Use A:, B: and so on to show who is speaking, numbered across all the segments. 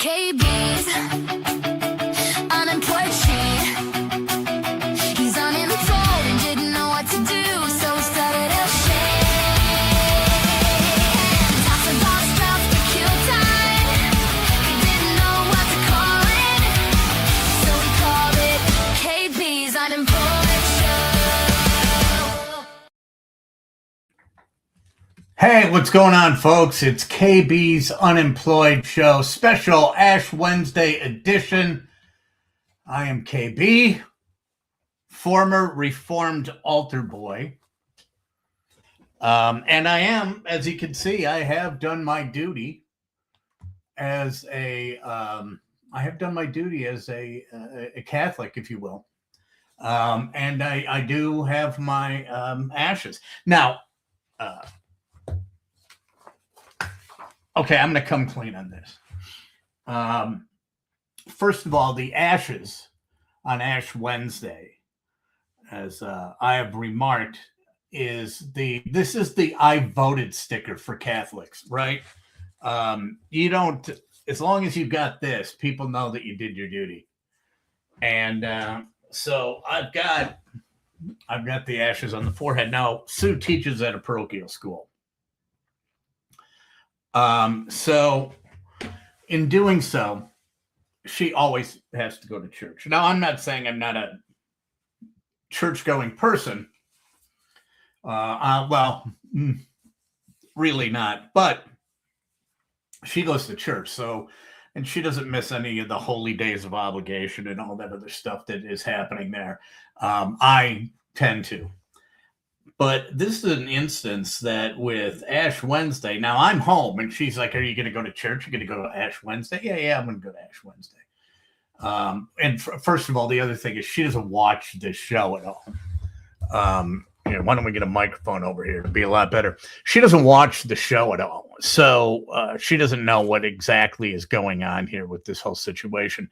A: KB's unemployed sheet. He's unemployed and didn't know what to do, so he started a shame. Talks about stuff to kill time. He didn't know what to call it, so he called it KB's Unemployed Show.
B: Hey, what's going on, folks? It's KB's Unemployed Show, special Ash Wednesday edition. I am KB, former Reformed altar boy. And I am, as you can see, I have done my duty as a Catholic, if you will. And I do have my ashes. Now, okay, I'm going to come clean on this. First of all, the ashes on Ash Wednesday, as I have remarked, this is the I voted sticker for Catholics, right? You don't, as long as you got this, people know that you did your duty. And so I've got the ashes on the forehead. Now, Sue teaches at a parochial school. So in doing so, she always has to go to church. Now, I'm not saying I'm not a church-going person. Really not. But she goes to church, and she doesn't miss any of the holy days of obligation and all that other stuff that is happening there. I tend to. But this is an instance that with Ash Wednesday, now I'm home and she's like, are you going to go to church? You're going to go to Ash Wednesday? Yeah, I'm going to go to Ash Wednesday. And first of all, the other thing is she doesn't watch this show at all. Why don't we get a microphone over here to be a lot better? She doesn't watch the show at all. So she doesn't know what exactly is going on here with this whole situation.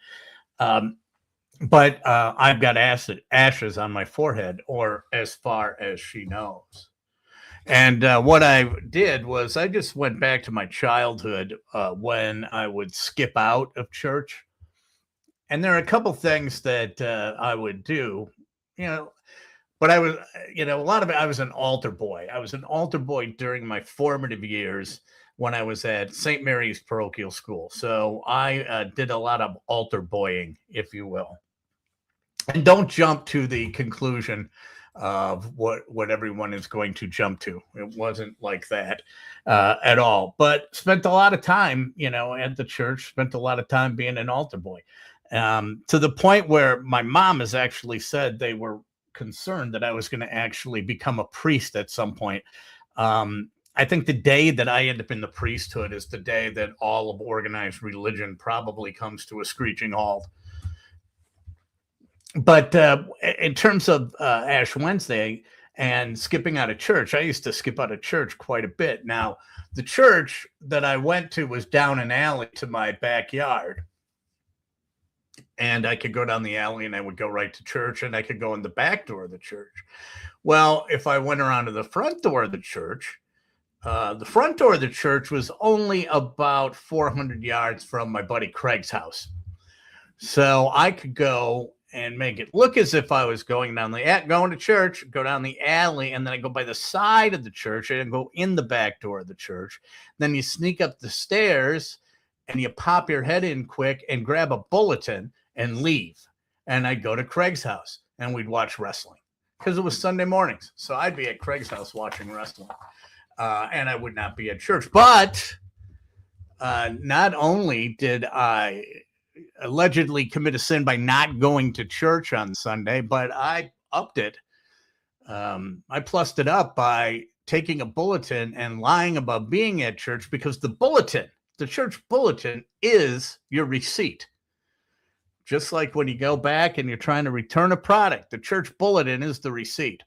B: But I've got ashes on my forehead, or as far as she knows. And what I did was I just went back to my childhood when I would skip out of church. And there are a couple things that I would do, but I was, a lot of it, I was an altar boy. I was an altar boy during my formative years when I was at St. Mary's Parochial School. So I did a lot of altar boying, if you will. And don't jump to the conclusion of what everyone is going to jump to. It wasn't like that at all. But spent a lot of time, at the church, spent a lot of time being an altar boy. To the point where my mom has actually said they were concerned that I was going to actually become a priest at some point. I think the day that I end up in the priesthood is the day that all of organized religion probably comes to a screeching halt. But in terms of Ash Wednesday and skipping out of church, I used to skip out of church quite a bit. Now, the church that I went to was down an alley to my backyard. And I could go down the alley and I would go right to church, and I could go in the back door of the church. Well, if I went around to the front door of the church was only about 400 yards from my buddy Craig's house. So I could go and make it look as if I was going to church, go down the alley, and then I go by the side of the church and go in the back door of the church. Then you sneak up the stairs and you pop your head in quick and grab a bulletin and leave. And I'd go to Craig's house and we'd watch wrestling because it was Sunday mornings. So I'd be at Craig's house watching wrestling and I would not be at church. But not only did I allegedly commit a sin by not going to church on Sunday, but I upped it. I plussed it up by taking a bulletin and lying about being at church, because the church bulletin is your receipt. Just like when you go back and you're trying to return a product, the church bulletin is the receipt.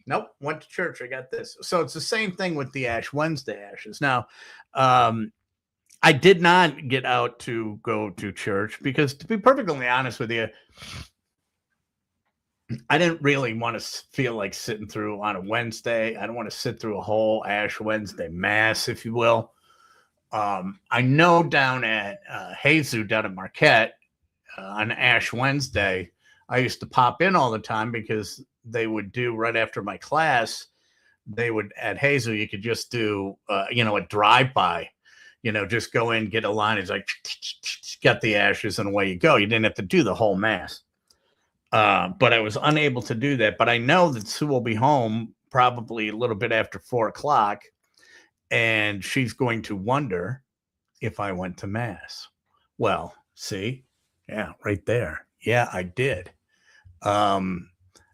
B: Nope, went to church, I got this. So it's the same thing with the Ash Wednesday ashes. Now, I did not get out to go to church because, to be perfectly honest with you, I didn't really want to feel like sitting through on a Wednesday. I don't want to sit through a whole Ash Wednesday mass, if you will. I know down at Hazing down at Marquette on Ash Wednesday, I used to pop in all the time because they would do right after my class. They would at Hazing, you could just do a drive by, just go in, get a line. It's like get the ashes and away you go. You didn't have to do the whole mass. But I was unable to do that. But I know that Sue will be home probably a little bit after 4:00, and she's going to wonder if I went to mass. Well, see, yeah, right there. Yeah, I did.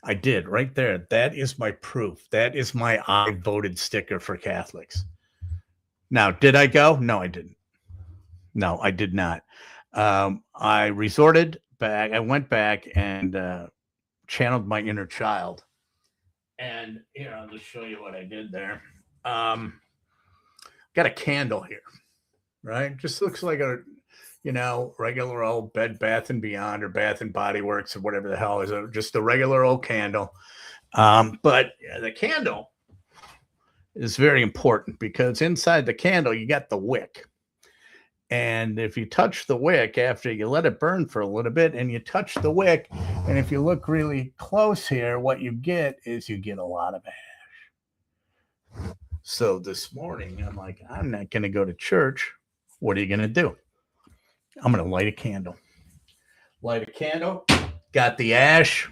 B: I did right there. That is my proof. That is my I voted sticker for Catholics. Now, did I go? No, I didn't. No, I did not. I resorted back. I went back and channeled my inner child. And here, I'll just show you what I did there. Got a candle here, right? Just looks like a, regular old Bed Bath and Beyond or Bath and Body Works or whatever the hell is it, just a regular old candle. But the candle is very important because inside the candle, you got the wick. And if you touch the wick after you let it burn for a little bit and you touch the wick, and if you look really close here, what you get is you get a lot of ash. So this morning, I'm like, I'm not going to go to church. What are you going to do? I'm going to light a candle. Light a candle. Got the ash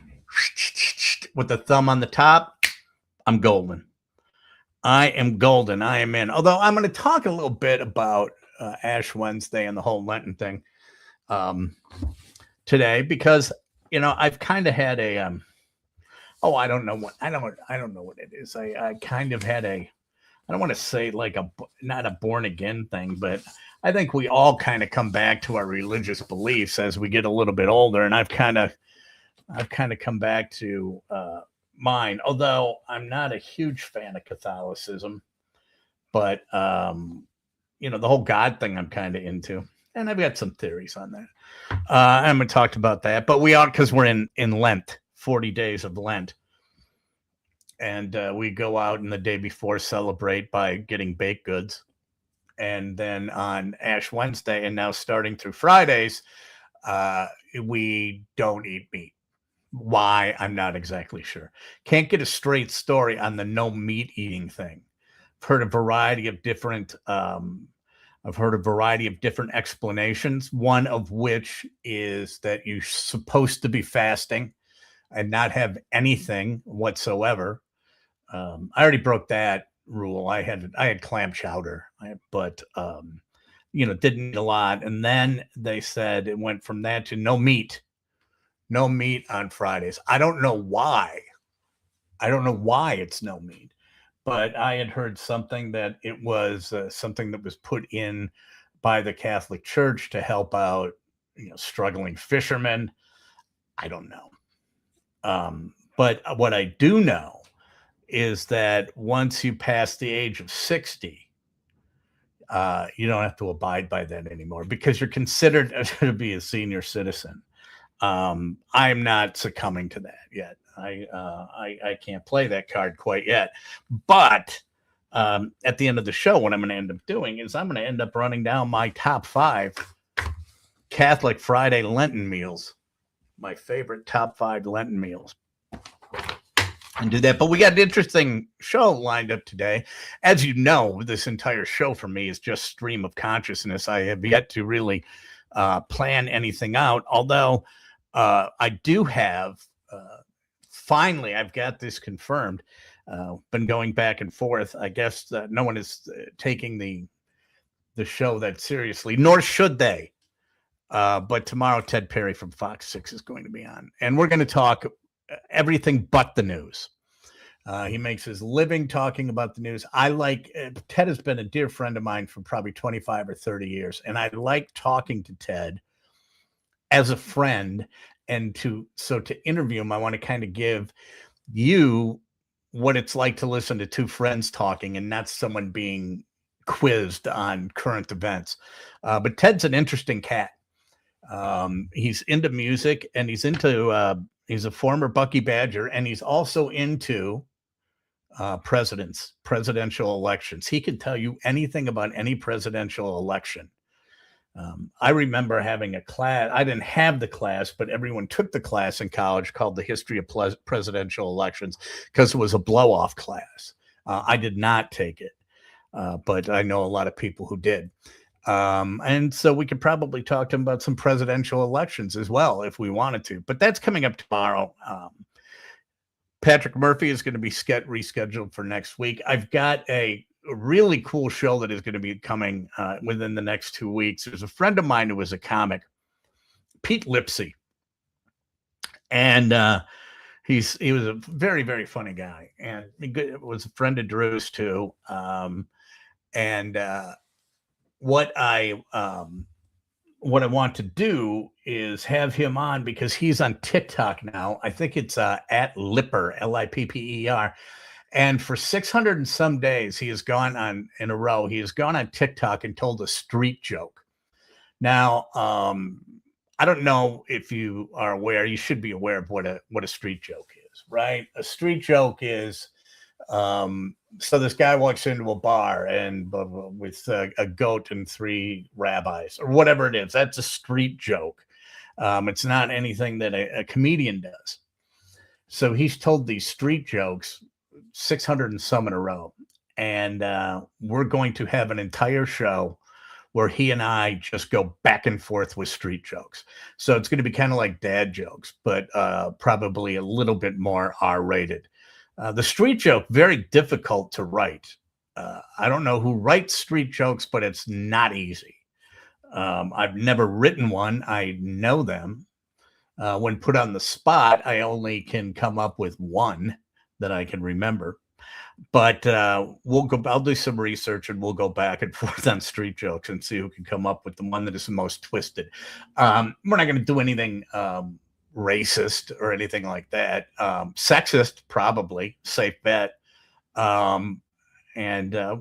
B: with the thumb on the top. I'm golden. I am golden. I am in. Although I'm going to talk a little bit about Ash Wednesday and the whole Lenten thing today because I've kind of had a I don't know what it is. I kind of had a, I don't want to say like not a born again thing, but I think we all kind of come back to our religious beliefs as we get a little bit older, and I've kind of come back to mine. Although I'm not a huge fan of Catholicism, but the whole God thing I'm kind of into, and I've got some theories on that. I haven't talked about that, but we are, because we're in Lent, 40 days of Lent. And we go out and the day before celebrate by getting baked goods. And then on Ash Wednesday, and now starting through Fridays, we don't eat meat. Why? I'm not exactly sure. Can't get a straight story on the no meat eating thing. I've heard a variety of different explanations, one of which is that you're supposed to be fasting and not have anything whatsoever. I already broke that rule. I had clam chowder, but didn't eat a lot. And then they said it went from that to no meat on Fridays. I don't know why it's no meat, but I had heard something that it was something that was put in by the Catholic Church to help out, struggling fishermen. I don't know. But what I do know is that once you pass the age of 60, you don't have to abide by that anymore because you're considered to be a senior citizen. I'm not succumbing to that yet. I can't play that card quite yet. But at the end of the show, what I'm going to end up doing is I'm going to end up running down my top 5 Catholic Friday Lenten meals, my favorite top 5 Lenten meals. And do that. But we got an interesting show lined up today. As you know, this entire show for me is just stream of consciousness. I have yet to really plan anything out, although I do have, finally, I've got this confirmed. Been going back and forth. I guess no one is taking the show that seriously, nor should they. But tomorrow, Ted Perry from Fox 6 is going to be on. And we're going to talk everything but the news. He makes his living talking about the news. Ted has been a dear friend of mine for probably 25 or 30 years. And I like talking to Ted as a friend. And to interview him, I want to kind of give you what it's like to listen to two friends talking and not someone being quizzed on current events. But Ted's an interesting cat. He's into music, and he's a former Bucky Badger, and he's also into presidential elections. He could tell you anything about any presidential election. I remember having a class. I didn't have the class, but everyone took the class in college called the History of Presidential Elections because it was a blow-off class. I did not take it, but I know a lot of people who did. And so we could probably talk to him about some presidential elections as well if we wanted to. But that's coming up tomorrow. Patrick Murphy is going to be rescheduled for next week. I've got a really cool show that is going to be coming within the next 2 weeks. There's a friend of mine who was a comic, Pete Lipsy, and he was a very, very funny guy, and he was a friend of Drew's too. What I want to do is have him on because he's on TikTok now. I think it's at Lipper, Lipper. And for 600 and some days, he has gone on in a row. He has gone on TikTok and told a street joke. Now, I don't know if you are aware. You should be aware of what a street joke is, right? A street joke is so this guy walks into a bar and with a goat and 3 rabbis or whatever it is. That's a street joke. It's not anything that a comedian does. So he's told these street jokes 600 and some in a row. And we're going to have an entire show where he and I just go back and forth with street jokes. So it's going to be kind of like dad jokes, but probably a little bit more R-rated. The street joke, very difficult to write. I don't know who writes street jokes, but it's not easy. I've never written one. I know them. When put on the spot, I only can come up with one that I can remember. But I'll do some research and we'll go back and forth on street jokes and see who can come up with the one that is the most twisted. We're not going to do anything racist or anything like that. Sexist, probably, safe bet. And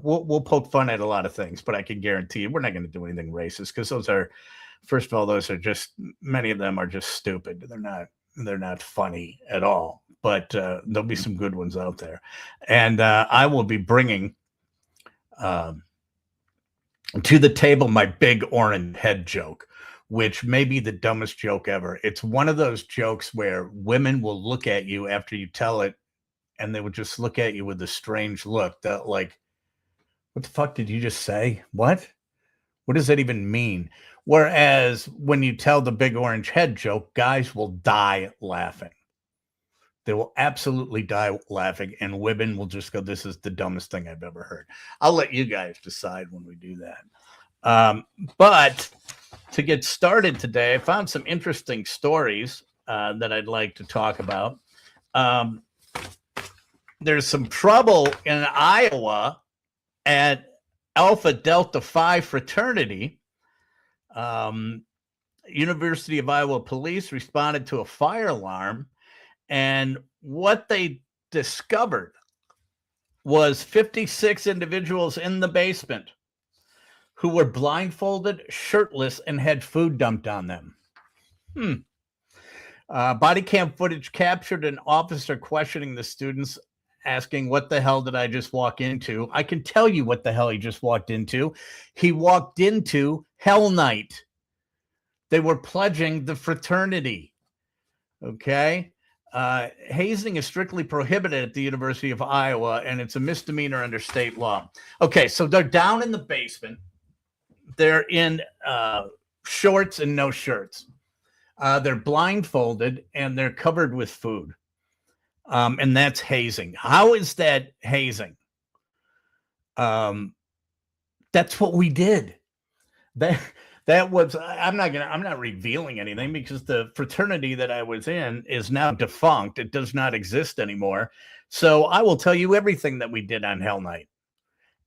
B: we'll poke fun at a lot of things, but I can guarantee you we're not going to do anything racist because those are, first of all, many of them are just stupid. They're not funny at all, but there'll be some good ones out there. And I will be bringing to the table my big orange head joke, which may be the dumbest joke ever. It's one of those jokes where women will look at you after you tell it, and they would just look at you with a strange look that like, what the fuck did you just say? What does that even mean? Whereas when you tell the big orange head joke, guys will die laughing. They will absolutely die laughing, and women will just go, this is the dumbest thing I've ever heard. I'll let you guys decide when we do that. But to get started today, I found some interesting stories that I'd like to talk about. There's some trouble in Iowa at Alpha Delta Phi Fraternity. University of Iowa police responded to a fire alarm, and what they discovered was 56 individuals in the basement who were blindfolded, shirtless, and had food dumped on them. Body cam footage captured an officer questioning the students, asking, what the hell did I just walk into? I can tell you what the hell he just walked into. He walked into Hell Night. They were pledging the fraternity. Okay? Hazing is strictly prohibited at the University of Iowa, and it's a misdemeanor under state law. Okay, so they're down in the basement. They're in shorts and no shirts. They're blindfolded, and they're covered with food. And that's hazing. How is that hazing? That's what we did. That was, I'm not revealing anything because the fraternity that I was in is now defunct. It does not exist anymore. So I will tell you everything that we did on Hell Night.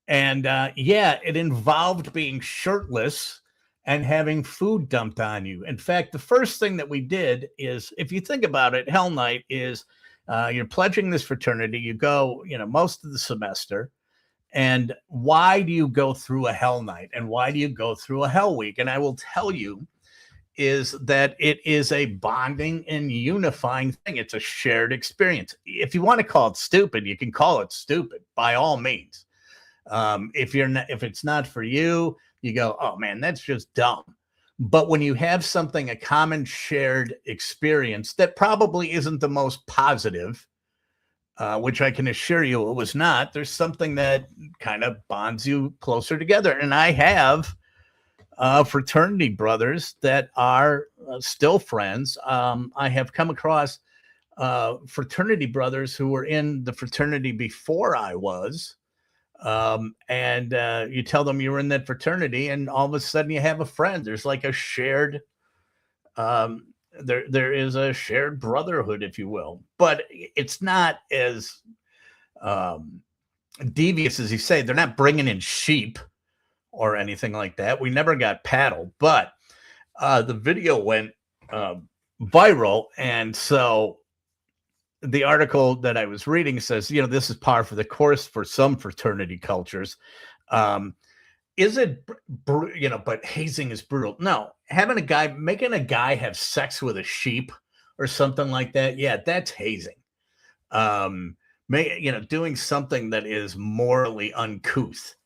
B: And it involved being shirtless and having food dumped on you. In fact, the first thing that we did is, if you think about it, Hell Night is you're pledging this fraternity. You go, most of the semester. And why do you go through a Hell Night? And why do you go through a Hell Week? And I will tell you, is that it is a bonding and unifying thing. It's a shared experience. If you want to call it stupid, you can call it stupid by all means. If it's not for you, you go, oh man, that's just dumb. But when you have something, a common shared experience that probably isn't the most positive, which I can assure you it was not, there's something that kind of bonds you closer together. And I have fraternity brothers that are still friends. I have come across fraternity brothers who were in the fraternity before I was. And you tell them you were in that fraternity, and all of a sudden you have a friend. There's like a shared, there is a shared brotherhood, if you will, but it's not as devious as you say. They're not bringing in sheep or anything like that. We never got paddled, but the video went viral, and so the article that I was reading says, this is par for the course for some fraternity cultures. Is it, but hazing is brutal. No, making a guy have sex with a sheep or something like that. Yeah, that's hazing. Doing something that is morally uncouth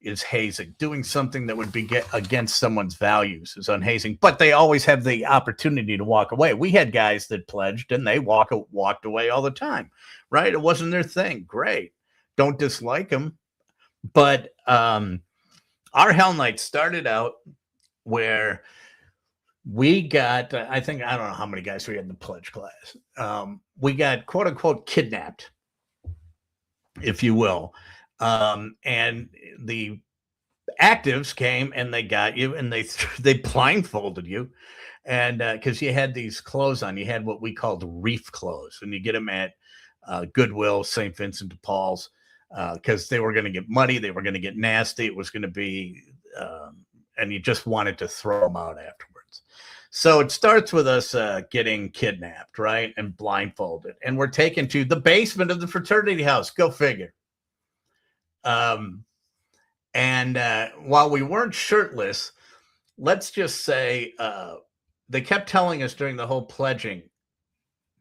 B: is hazing. Doing something that would be against someone's values is unhazing, but they always have the opportunity to walk away. We had guys that pledged and they walked away all the time, right? It wasn't their thing. Great. Don't dislike them. But our Hell Night started out where we got, I don't know how many guys we had in the pledge class. We got quote unquote kidnapped, if you will. And the actives came and they got you, and they blindfolded you, and because you had these clothes on, you had what we called reef clothes, and you get them at Goodwill, St. Vincent de Paul's, because they were going to get muddy, they were going to get nasty, it was going to be, and you just wanted to throw them out afterwards. So it starts with us getting kidnapped, right, and blindfolded, and we're taken to the basement of the fraternity house. Go figure. And while we weren't shirtless, let's just say they kept telling us during the whole pledging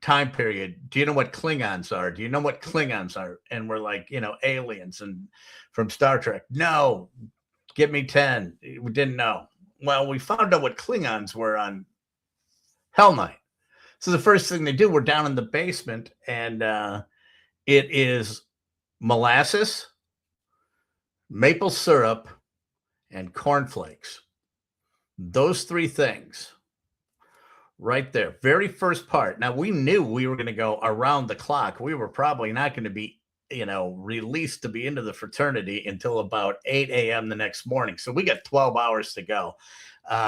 B: time period, do you know what Klingons are? Do you know what Klingons are? And we're like, aliens and from Star Trek. No, give me 10. We didn't know. Well, we found out what Klingons were on Hell Night. So the first thing they do, we're down in the basement, and it is molasses, maple syrup, and cornflakes. Those three things right there. Very first part. Now, we knew we were going to go around the clock. We were probably not going to be, released to be into the fraternity until about 8 a.m. the next morning. So we got 12 hours to go.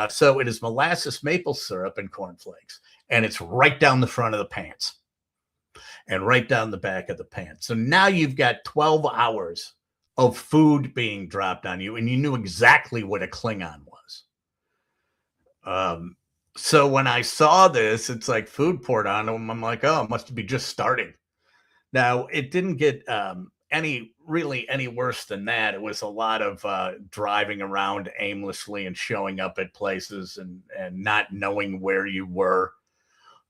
B: So it is molasses, maple syrup, and cornflakes. And it's right down the front of the pants and right down the back of the pants. So now you've got 12 hours of food being dropped on you, and you knew exactly what a Klingon was. So when I saw this, it's like food poured on them. I'm like, oh, it must be just starting. Now, it didn't get any worse than that. It was a lot of driving around aimlessly and showing up at places and not knowing where you were.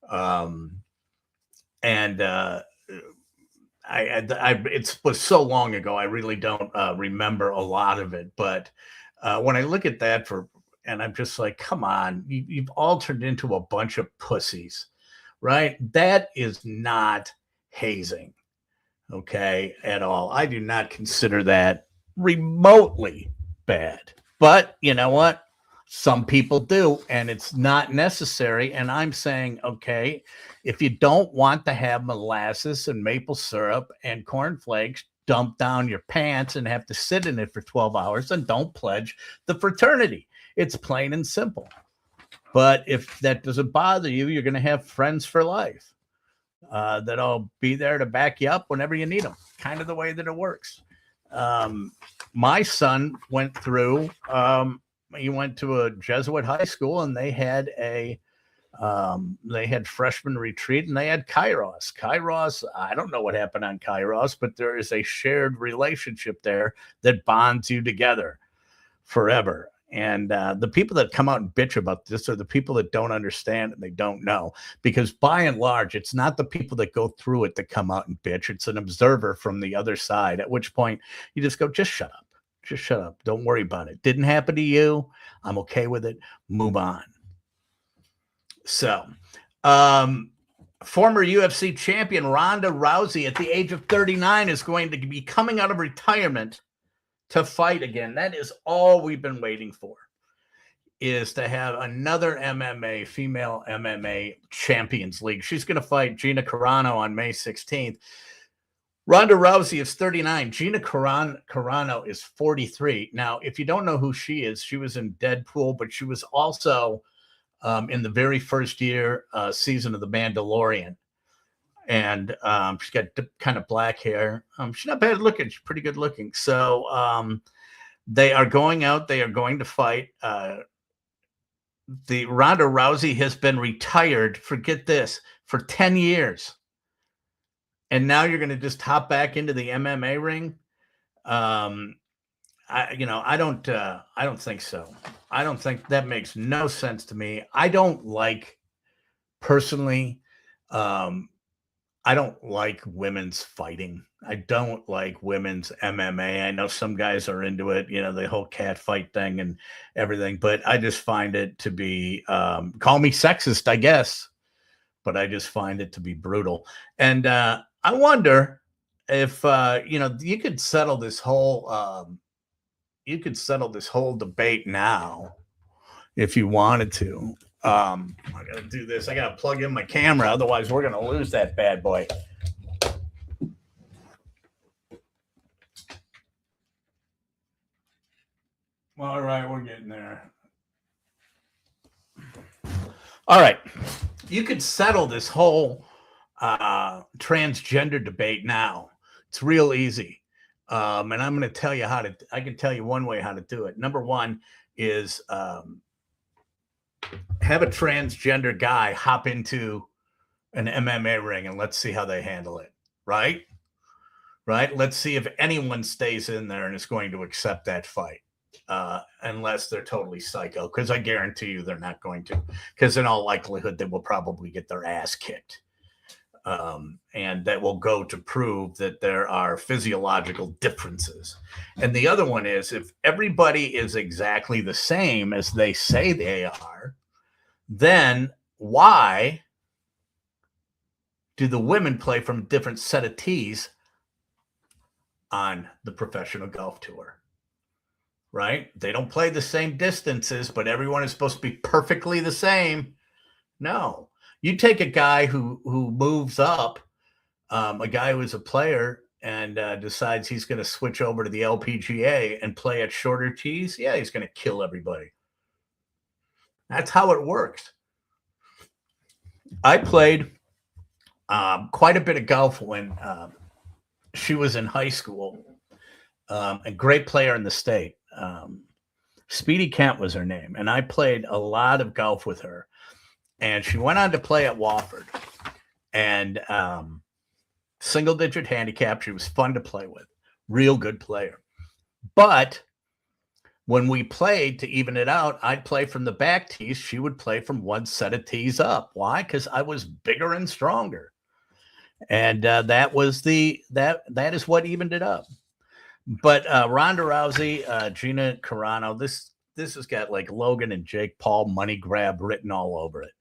B: It was so long ago, I really don't remember a lot of it. But when I look at that and I'm just like, come on, you've all turned into a bunch of pussies, right? That is not hazing, okay, at all. I do not consider that remotely bad. But you know what? Some people do, and it's not necessary. And I'm saying, okay, if you don't want to have molasses and maple syrup and cornflakes dumped down your pants and have to sit in it for 12 hours, then don't pledge the fraternity. It's plain and simple. But if that doesn't bother you, you're going to have friends for life that'll be there to back you up whenever you need them. Kind of the way that it works. My son went through... he went to a Jesuit high school, and they had freshman retreat, and they had Kairos. Kairos, I don't know what happened on Kairos, but there is a shared relationship there that bonds you together forever. And the people that come out and bitch about this are the people that don't understand and they don't know. Because by and large, it's not the people that go through it that come out and bitch. It's an observer from the other side, at which point you just go, just shut up. Just shut up. Don't worry about it. Didn't happen to you. I'm okay with it. Move on. So, former UFC champion Ronda Rousey at the age of 39 is going to be coming out of retirement to fight again. That is all we've been waiting for, is to have another MMA, female MMA Champions League. She's going to fight Gina Carano on May 16th. Ronda Rousey is 39. Gina Carano is 43. Now, if you don't know who she is, she was in Deadpool, but she was also in the very first season of The Mandalorian. And she's got kind of black hair. She's not bad looking. She's pretty good looking. So they are going out. They are going to fight. The Ronda Rousey has been retired, forget this, for 10 years. And now you're going to just hop back into the MMA ring? I don't think so. I don't think that makes no sense to me. I don't like, personally, I don't like women's fighting. I don't like women's MMA. I know some guys are into it, the whole cat fight thing and everything, but I just find it to be, call me sexist, I guess, but I just find it to be brutal. And I wonder if, you could settle this whole, debate now if you wanted to. I gotta do this. I gotta plug in my camera, otherwise we're gonna lose that bad boy. All right, we're getting there. All right, you could settle this whole transgender debate now. It's real easy, and I'm going to tell you how to. I can tell you one way how to do it. Number one is have a transgender guy hop into an MMA ring and let's see how they handle it. Right? Let's see if anyone stays in there and is going to accept that fight, unless they're totally psycho, because I guarantee you they're not going to, because in all likelihood they will probably get their ass kicked. And that will go to prove that there are physiological differences. And the other one is, if everybody is exactly the same as they say they are, then why do the women play from a different set of tees on the professional golf tour? Right? They don't play the same distances, but everyone is supposed to be perfectly the same. No. You take a guy who moves up, a guy who is a player and decides he's going to switch over to the LPGA and play at shorter tees. Yeah, he's going to kill everybody. That's how it works. I played quite a bit of golf when she was in high school. A great player in the state. Speedy Kent was her name. And I played a lot of golf with her. And she went on to play at Wofford. And single-digit handicap. She was fun to play with. Real good player. But when we played to even it out, I'd play from the back tees. She would play from one set of tees up. Why? Because I was bigger and stronger. And that is what evened it up. But Ronda Rousey, Gina Carano, this has got like Logan and Jake Paul money grab written all over it.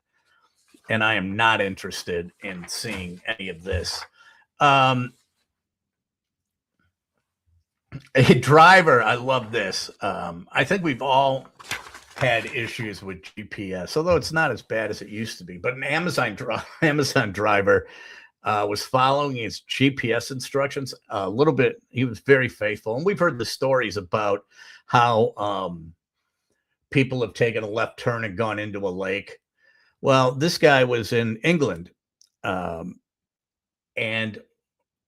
B: And I am not interested in seeing any of this. A driver, I love this. I think we've all had issues with GPS, although it's not as bad as it used to be. But an Amazon driver was following his GPS instructions a little bit. He was very faithful. And we've heard the stories about how people have taken a left turn and gone into a lake. Well, this guy was in England, and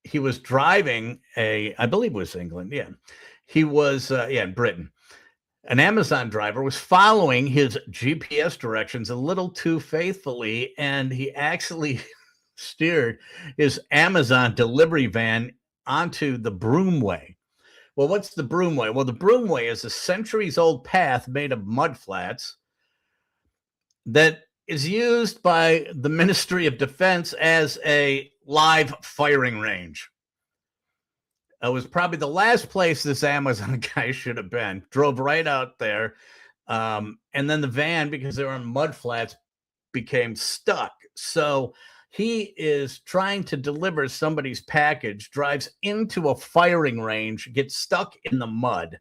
B: he was driving I believe it was England. Yeah. He was, in Britain. An Amazon driver was following his GPS directions a little too faithfully, and he actually steered his Amazon delivery van onto the Broomway. Well, what's the Broomway? Well, the Broomway is a centuries-old path made of mud flats that is used by the Ministry of Defense as a live firing range. It was probably the last place this Amazon guy should have been. Drove right out there. And then the van, because they were on mud flats, became stuck. So he is trying to deliver somebody's package, drives into a firing range, gets stuck in the mud.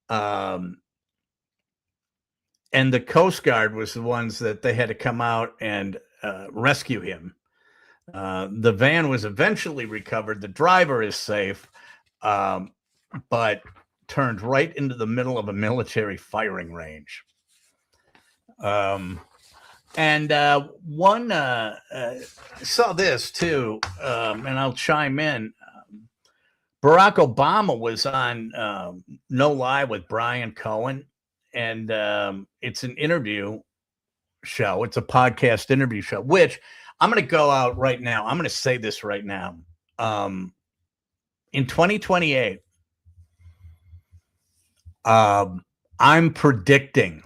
B: And the Coast Guard was the ones that they had to come out and rescue him. The van was eventually recovered. The driver is safe, but turned right into the middle of a military firing range. And one, I saw this too, and I'll chime in. Barack Obama was on No Lie with Brian Cohen, and it's an interview show. It's a podcast interview show, which I'm going to go out right now. I'm going to say this right now. In 2028, I am predicting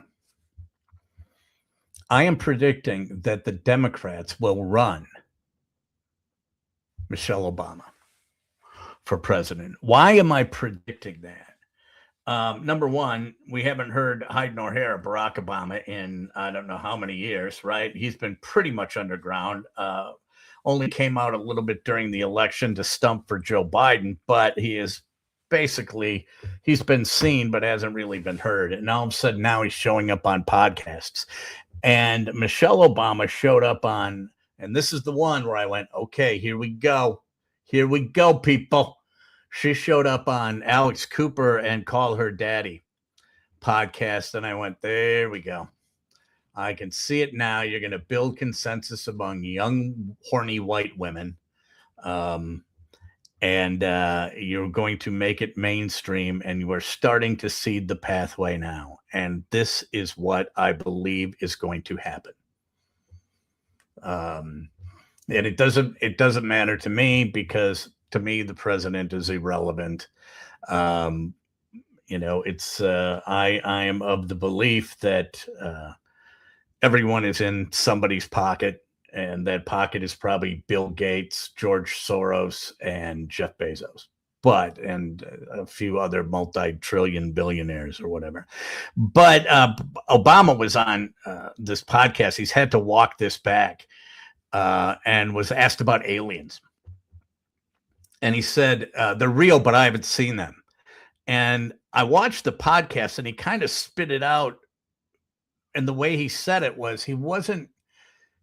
B: that the Democrats will run Michelle Obama for president. Why am I predicting that? Number one, we haven't heard hide nor hair of Barack Obama in I don't know how many years, right? He's been pretty much underground. Only came out a little bit during the election to stump for Joe Biden, but he is basically, he's been seen but hasn't really been heard. And all of a sudden now he's showing up on podcasts. And Michelle Obama showed up on, and this is the one where I went, okay, here we go. Here we go, people. She showed up on Alex Cooper and Call Her Daddy podcast. And I went, there we go. I can see it now. You're going to build consensus among young, horny white women. And you're going to make it mainstream, and you are starting to seed the pathway now. And this is what I believe is going to happen. And it doesn't matter to me, because to me, the president is irrelevant. It's I am of the belief that everyone is in somebody's pocket. And that pocket is probably Bill Gates, George Soros, and Jeff Bezos, and a few other multi-trillion billionaires or whatever. But Obama was on this podcast. He's had to walk this back and was asked about aliens. And he said, they're real, but I haven't seen them. And I watched the podcast, and he kind of spit it out. And the way he said it was,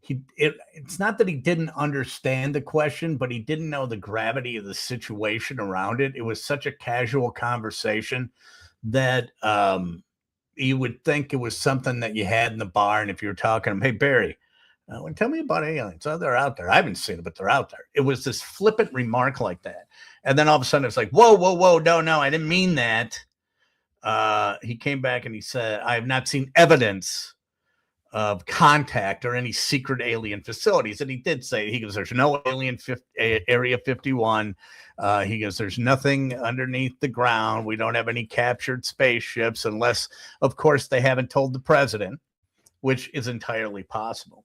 B: it's not that he didn't understand the question, but he didn't know the gravity of the situation around it. It was such a casual conversation that you would think it was something that you had in the bar. And if you were talking to him, hey, Barry, tell me about aliens. Oh, they're out there. I haven't seen them, but they're out there. It was this flippant remark like that. And then all of a sudden it's like, whoa, no, I didn't mean that. He came back and he said, I have not seen evidence of contact or any secret alien facilities. And he did say, he goes, there's no alien Area 51. He goes, there's nothing underneath the ground. We don't have any captured spaceships, unless, of course, they haven't told the president, which is entirely possible.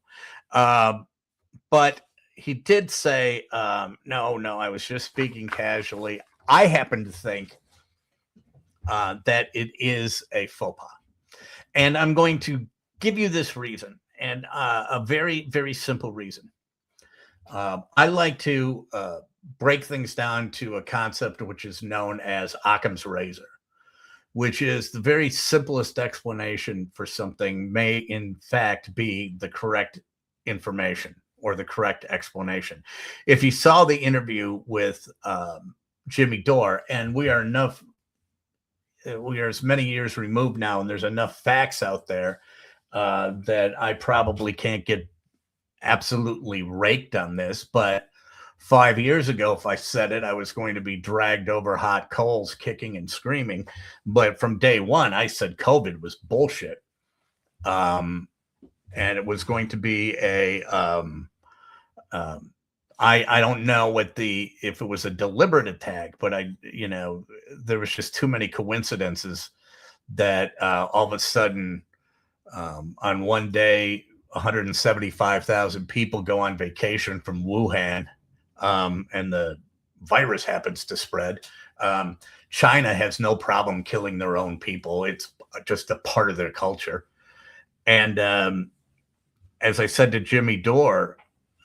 B: But he did say, no, I was just speaking casually. I happen to think that it is a faux pas. And I'm going to give you this reason, and a very, very simple reason. I like to break things down to a concept which is known as Occam's razor, which is the very simplest explanation for something may in fact be the correct information or the correct explanation. If you saw the interview with Jimmy Dore, and we are as many years removed now, and there's enough facts out there that I probably can't get absolutely raked on this, but 5 years ago, if I said it, I was going to be dragged over hot coals, kicking and screaming. But from day one, I said COVID was bullshit. And it was going to be a I don't know if it was a deliberate attack, but there was just too many coincidences that all of a sudden on one day 175,000 people go on vacation from Wuhan, and the virus happens to spread. China has no problem killing their own people. It's just a part of their culture. And as I said to Jimmy Dore,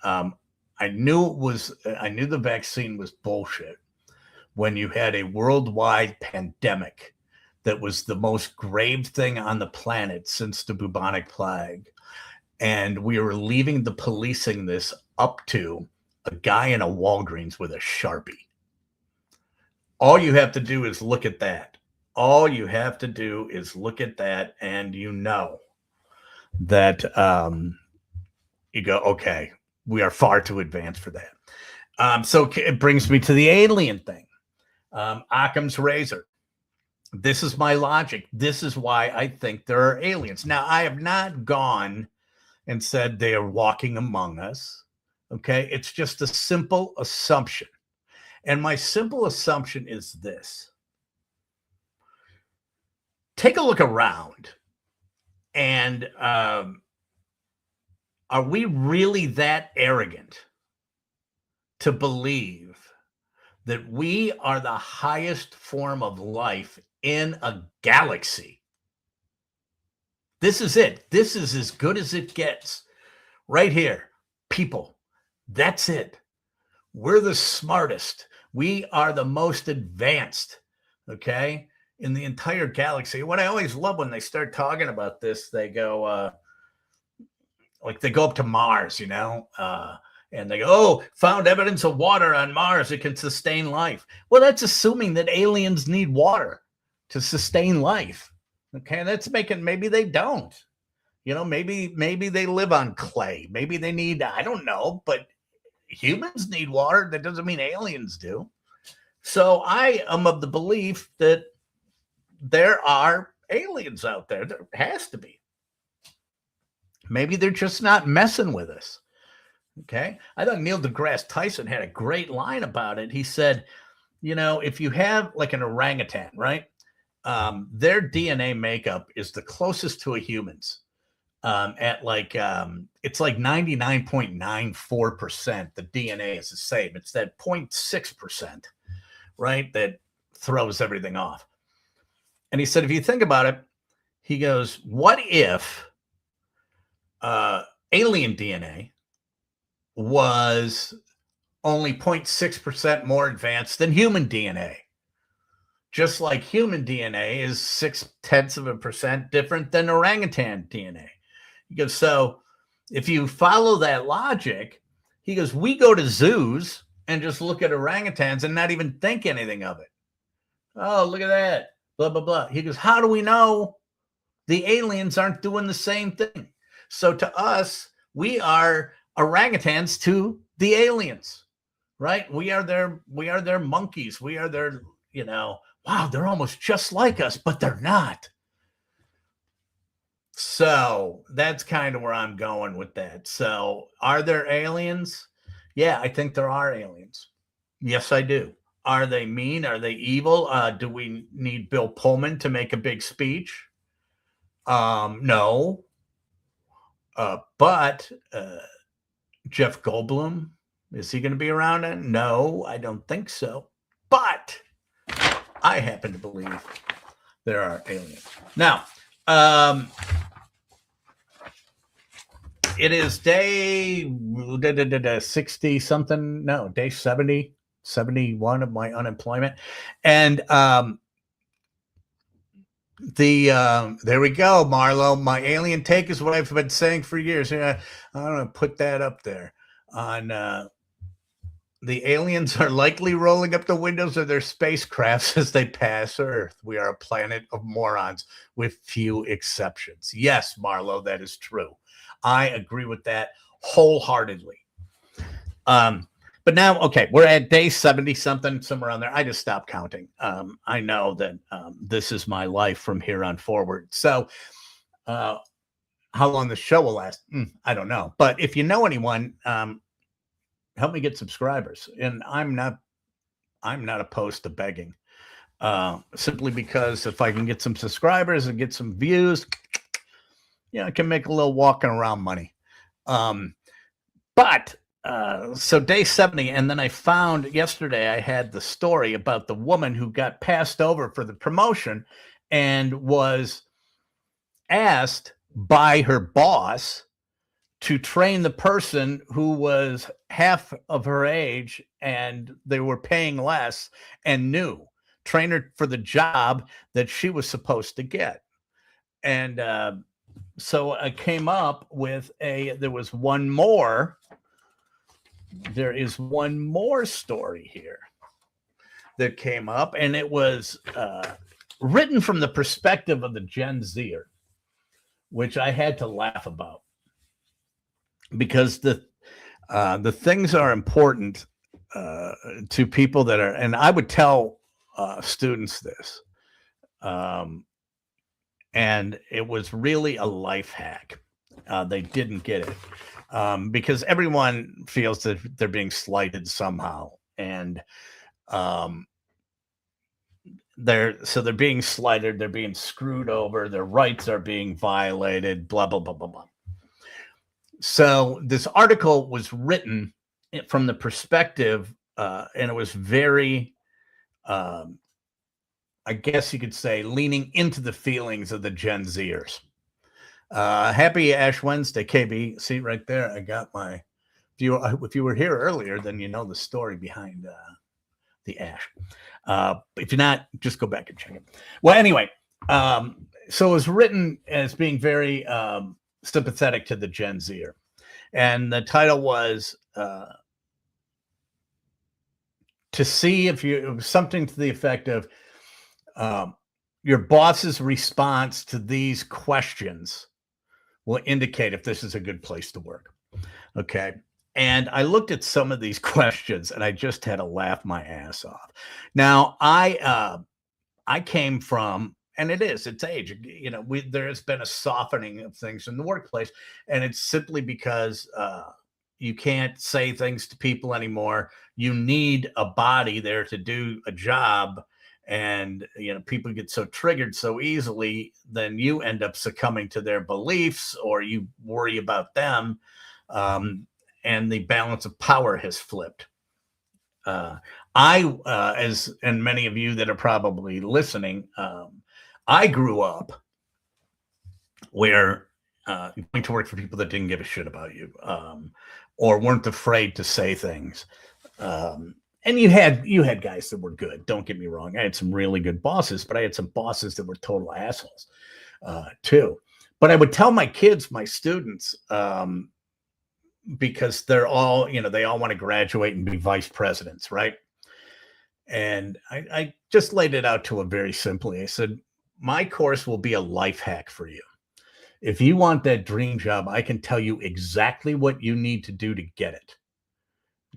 B: I knew the vaccine was bullshit when you had a worldwide pandemic that was the most grave thing on the planet since the bubonic plague. And we were leaving the policing this up to a guy in a Walgreens with a Sharpie. All you have to do is look at that. All you have to do is look at that, and you know that you go, okay, we are far too advanced for that. So it brings me to the alien thing. Occam's razor. This is my logic. This is why I think there are aliens. Now, I have not gone and said they are walking among us. Okay. It's just a simple assumption. And my simple assumption is this. Take a look around, and are we really that arrogant to believe that we are the highest form of life in a galaxy? This is it. This is as good as it gets. Right here. People, that's it. We're the smartest. We are the most advanced, okay, in the entire galaxy. What I always love when they start talking about this, they go, like they go up to Mars, and they go, oh, found evidence of water on Mars. It can sustain life. Well, that's assuming that aliens need water to sustain life. Okay, that's maybe they don't. Maybe they live on clay. Maybe they need, I don't know, but humans need water. That doesn't mean aliens do. So I am of the belief that there are aliens out there. There has to be. Maybe they're just not messing with us. Okay. I thought Neil deGrasse Tyson had a great line about it. He said, if you have like an orangutan, right? Their DNA makeup is the closest to a human's. At like it's like 99.94%. The DNA is the same. It's that 0.6%, right, that throws everything off. And he said, if you think about it, he goes, what if alien DNA was only 0.6% more advanced than human DNA? Just like human DNA is 0.6% different than orangutan DNA. He goes, so if you follow that logic, he goes, we go to zoos and just look at orangutans and not even think anything of it. Oh, look at that. Blah, blah, blah. He goes, how do we know the aliens aren't doing the same thing? So to us, we are orangutans to the aliens, right? We are their monkeys. We are their, wow, they're almost just like us, but they're not. So that's kind of where I'm going with that. So are there aliens? Yeah, I think there are aliens. Yes, I do. Are they mean? Are they evil? Do we need Bill Pullman to make a big speech? No. But Jeff Goldblum, is he going to be around? No, I don't think so. But I happen to believe there are aliens. Now, it is day 60 something. No, day 70, 71 of my unemployment. And there we go, Marlo. My alien take is what I've been saying for years. I'm going to put that up there on the aliens are likely rolling up the windows of their spacecrafts as they pass Earth. We are a planet of morons with few exceptions. Yes, Marlo, that is true. I agree with that wholeheartedly. But now, okay, we're at day 70 something, somewhere around there. I just stopped counting. I know that this is my life from here on forward. So how long the show will last, I don't know. But if you know anyone help me get subscribers. And I'm not opposed to begging. Simply because if I can get some subscribers and get some views, I can make a little walking around money. But so day 70, and then I found yesterday I had the story about the woman who got passed over for the promotion and was asked by her boss to train the person who was half of her age and they were paying less and new. Train her for the job that she was supposed to get. And so I came up with there is one more story here that came up, and it was written from the perspective of the Gen Zer, which I had to laugh about because the things are important to people that are, and I would tell students this, and it was really a life hack. They didn't get it because everyone feels that they're being slighted somehow, and they're being slighted, they're being screwed over, their rights are being violated, blah blah blah blah blah. So this article was written from the perspective, and it was very, I guess you could say, leaning into the feelings of the Gen Zers. Happy Ash Wednesday, KB. See right there, I got my. If you were here earlier, then you know the story behind the ash. If you're not, just go back and check it. Well, anyway, so it was written as being very sympathetic to the Gen Zer, and the title was to see if it was something to the effect of your boss's response to these questions will indicate if this is a good place to work. Okay. And I looked at some of these questions and I just had to laugh my ass off. Now, I came from, and it's age, there has been a softening of things in the workplace, and it's simply because you can't say things to people anymore. You need a body there to do a job. And, people get so triggered so easily, then you end up succumbing to their beliefs or you worry about them. And the balance of power has flipped. As and many of you that are probably listening, I grew up where going to work for people that didn't give a shit about you, or weren't afraid to say things. And you had guys that were good. Don't get me wrong. I had some really good bosses, but I had some bosses that were total assholes too. But I would tell my kids, my students, because they're all, they all want to graduate and be vice presidents, right? And I just laid it out to them very simply. I said, my course will be a life hack for you. If you want that dream job, I can tell you exactly what you need to do to get it.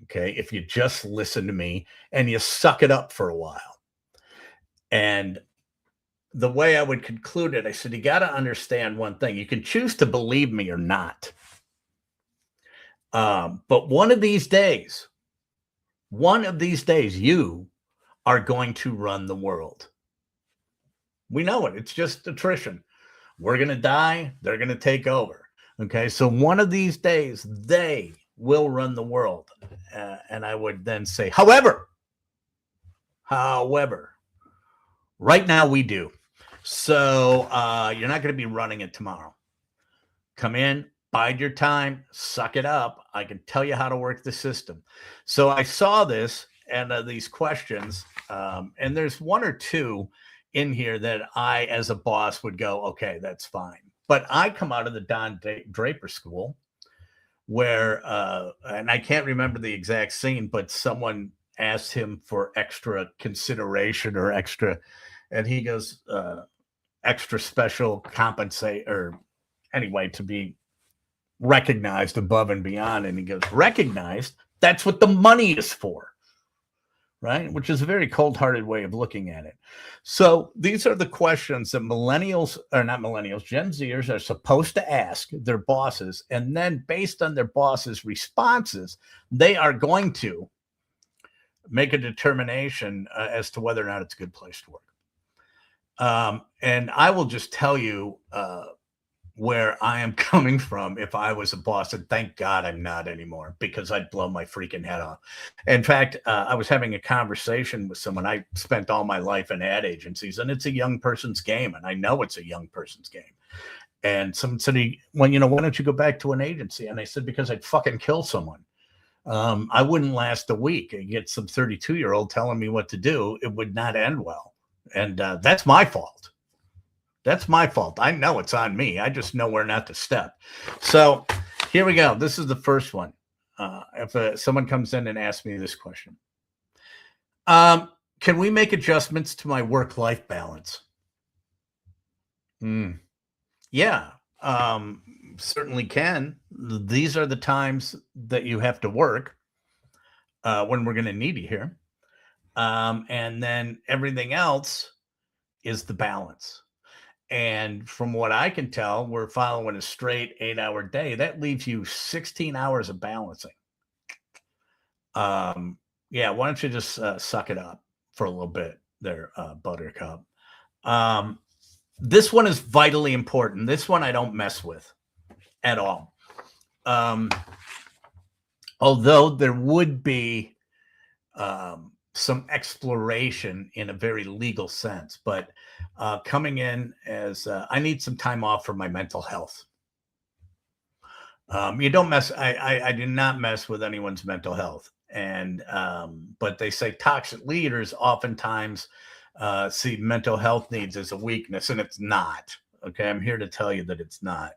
B: Okay, if you just listen to me and you suck it up for a while. And the way I would conclude it, I said, you got to understand one thing. You can choose to believe me or not. But one of these days, you are going to run the world. We know it. It's just attrition. We're going to die. They're going to take over. Okay, so one of these days, they will run the world. And I would then say, however, right now we do. So you're not going to be running it tomorrow. Come in, bide your time, suck it up. I can tell you how to work the system. So I saw this and these questions, and there's one or two in here that I, as a boss, would go, okay, that's fine. But I come out of the Don Draper School where, and I can't remember the exact scene, but someone asked him for extra consideration or extra, and he goes, extra special compensate, or anyway, to be recognized above and beyond. And he goes, recognized? That's what the money is for. right? Which is a very cold-hearted way of looking at it. So these are the questions that millennials, or not millennials, Gen Zers are supposed to ask their bosses. And then based on their bosses' responses, they are going to make a determination as to whether or not it's a good place to work. And I will just tell you where I am coming from if I was a boss, and thank God I'm not anymore, because I'd blow my freaking head off. In fact, I was having a conversation with someone. I spent all my life in ad agencies, and it's a young person's game, and I know it's a young person's game. And someone said, well, why don't you go back to an agency? And I said, because I'd fucking kill someone. I wouldn't last a week. I get some 32-year-old telling me what to do. It would not end well. And that's my fault. That's my fault. I know it's on me. I just know where not to step. So here we go. This is the first one. If someone comes in and asks me this question, can we make adjustments to my work-life balance? Yeah, certainly can. These are the times that you have to work when we're going to need you here. And then everything else is the balance. And from what I can tell, we're following a straight 8-hour day. That leaves you 16 hours of balancing. Yeah, why don't you just suck it up for a little bit there, Buttercup. This one is vitally important. This one I don't mess with at all. Although there would be some exploration in a very legal sense, but coming in as I need some time off for my mental health. You don't mess. I do not mess with anyone's mental health, and but they say toxic leaders oftentimes see mental health needs as a weakness, and it's not. Okay, I'm here to tell you that it's not.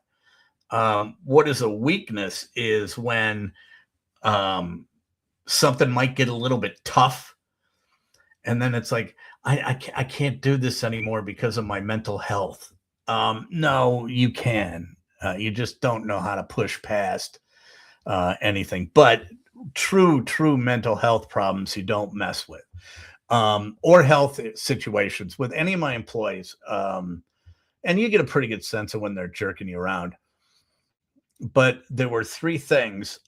B: What is a weakness is when something might get a little bit tough, and then it's like, I can't do this anymore because of my mental health. No, you can. You just don't know how to push past anything. But true mental health problems you don't mess with. Or health situations with any of my employees. And you get a pretty good sense of when they're jerking you around. But there were 3 things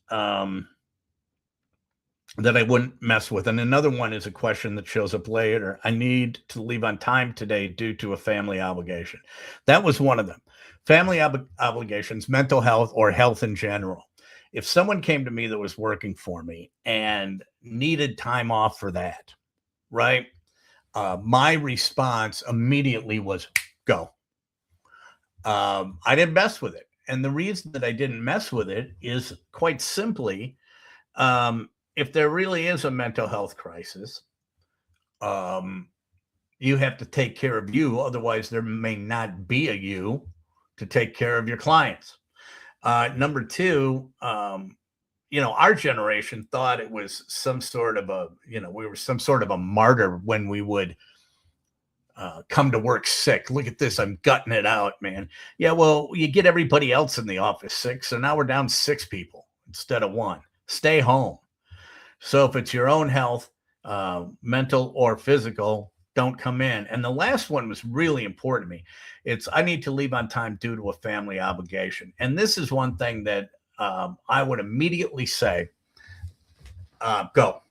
B: that I wouldn't mess with. And another one is a question that shows up later. I need to leave on time today due to a family obligation. That was one of them. Family obligations, mental health, or health in general. If someone came to me that was working for me and needed time off for that, right? My response immediately was go. I didn't mess with it. And the reason that I didn't mess with it is quite simply, if there really is a mental health crisis, you have to take care of you. Otherwise, there may not be a you to take care of your clients. Number 2, our generation thought it was some sort of we were some sort of a martyr when we would come to work sick. Look at this. I'm gutting it out, man. Yeah, well, you get everybody else in the office sick. So now we're down 6 people instead of 1. Stay home. So if it's your own health, mental or physical, don't come in. And the last one was really important to me. It's I need to leave on time due to a family obligation. And this is one thing that I would immediately say, go.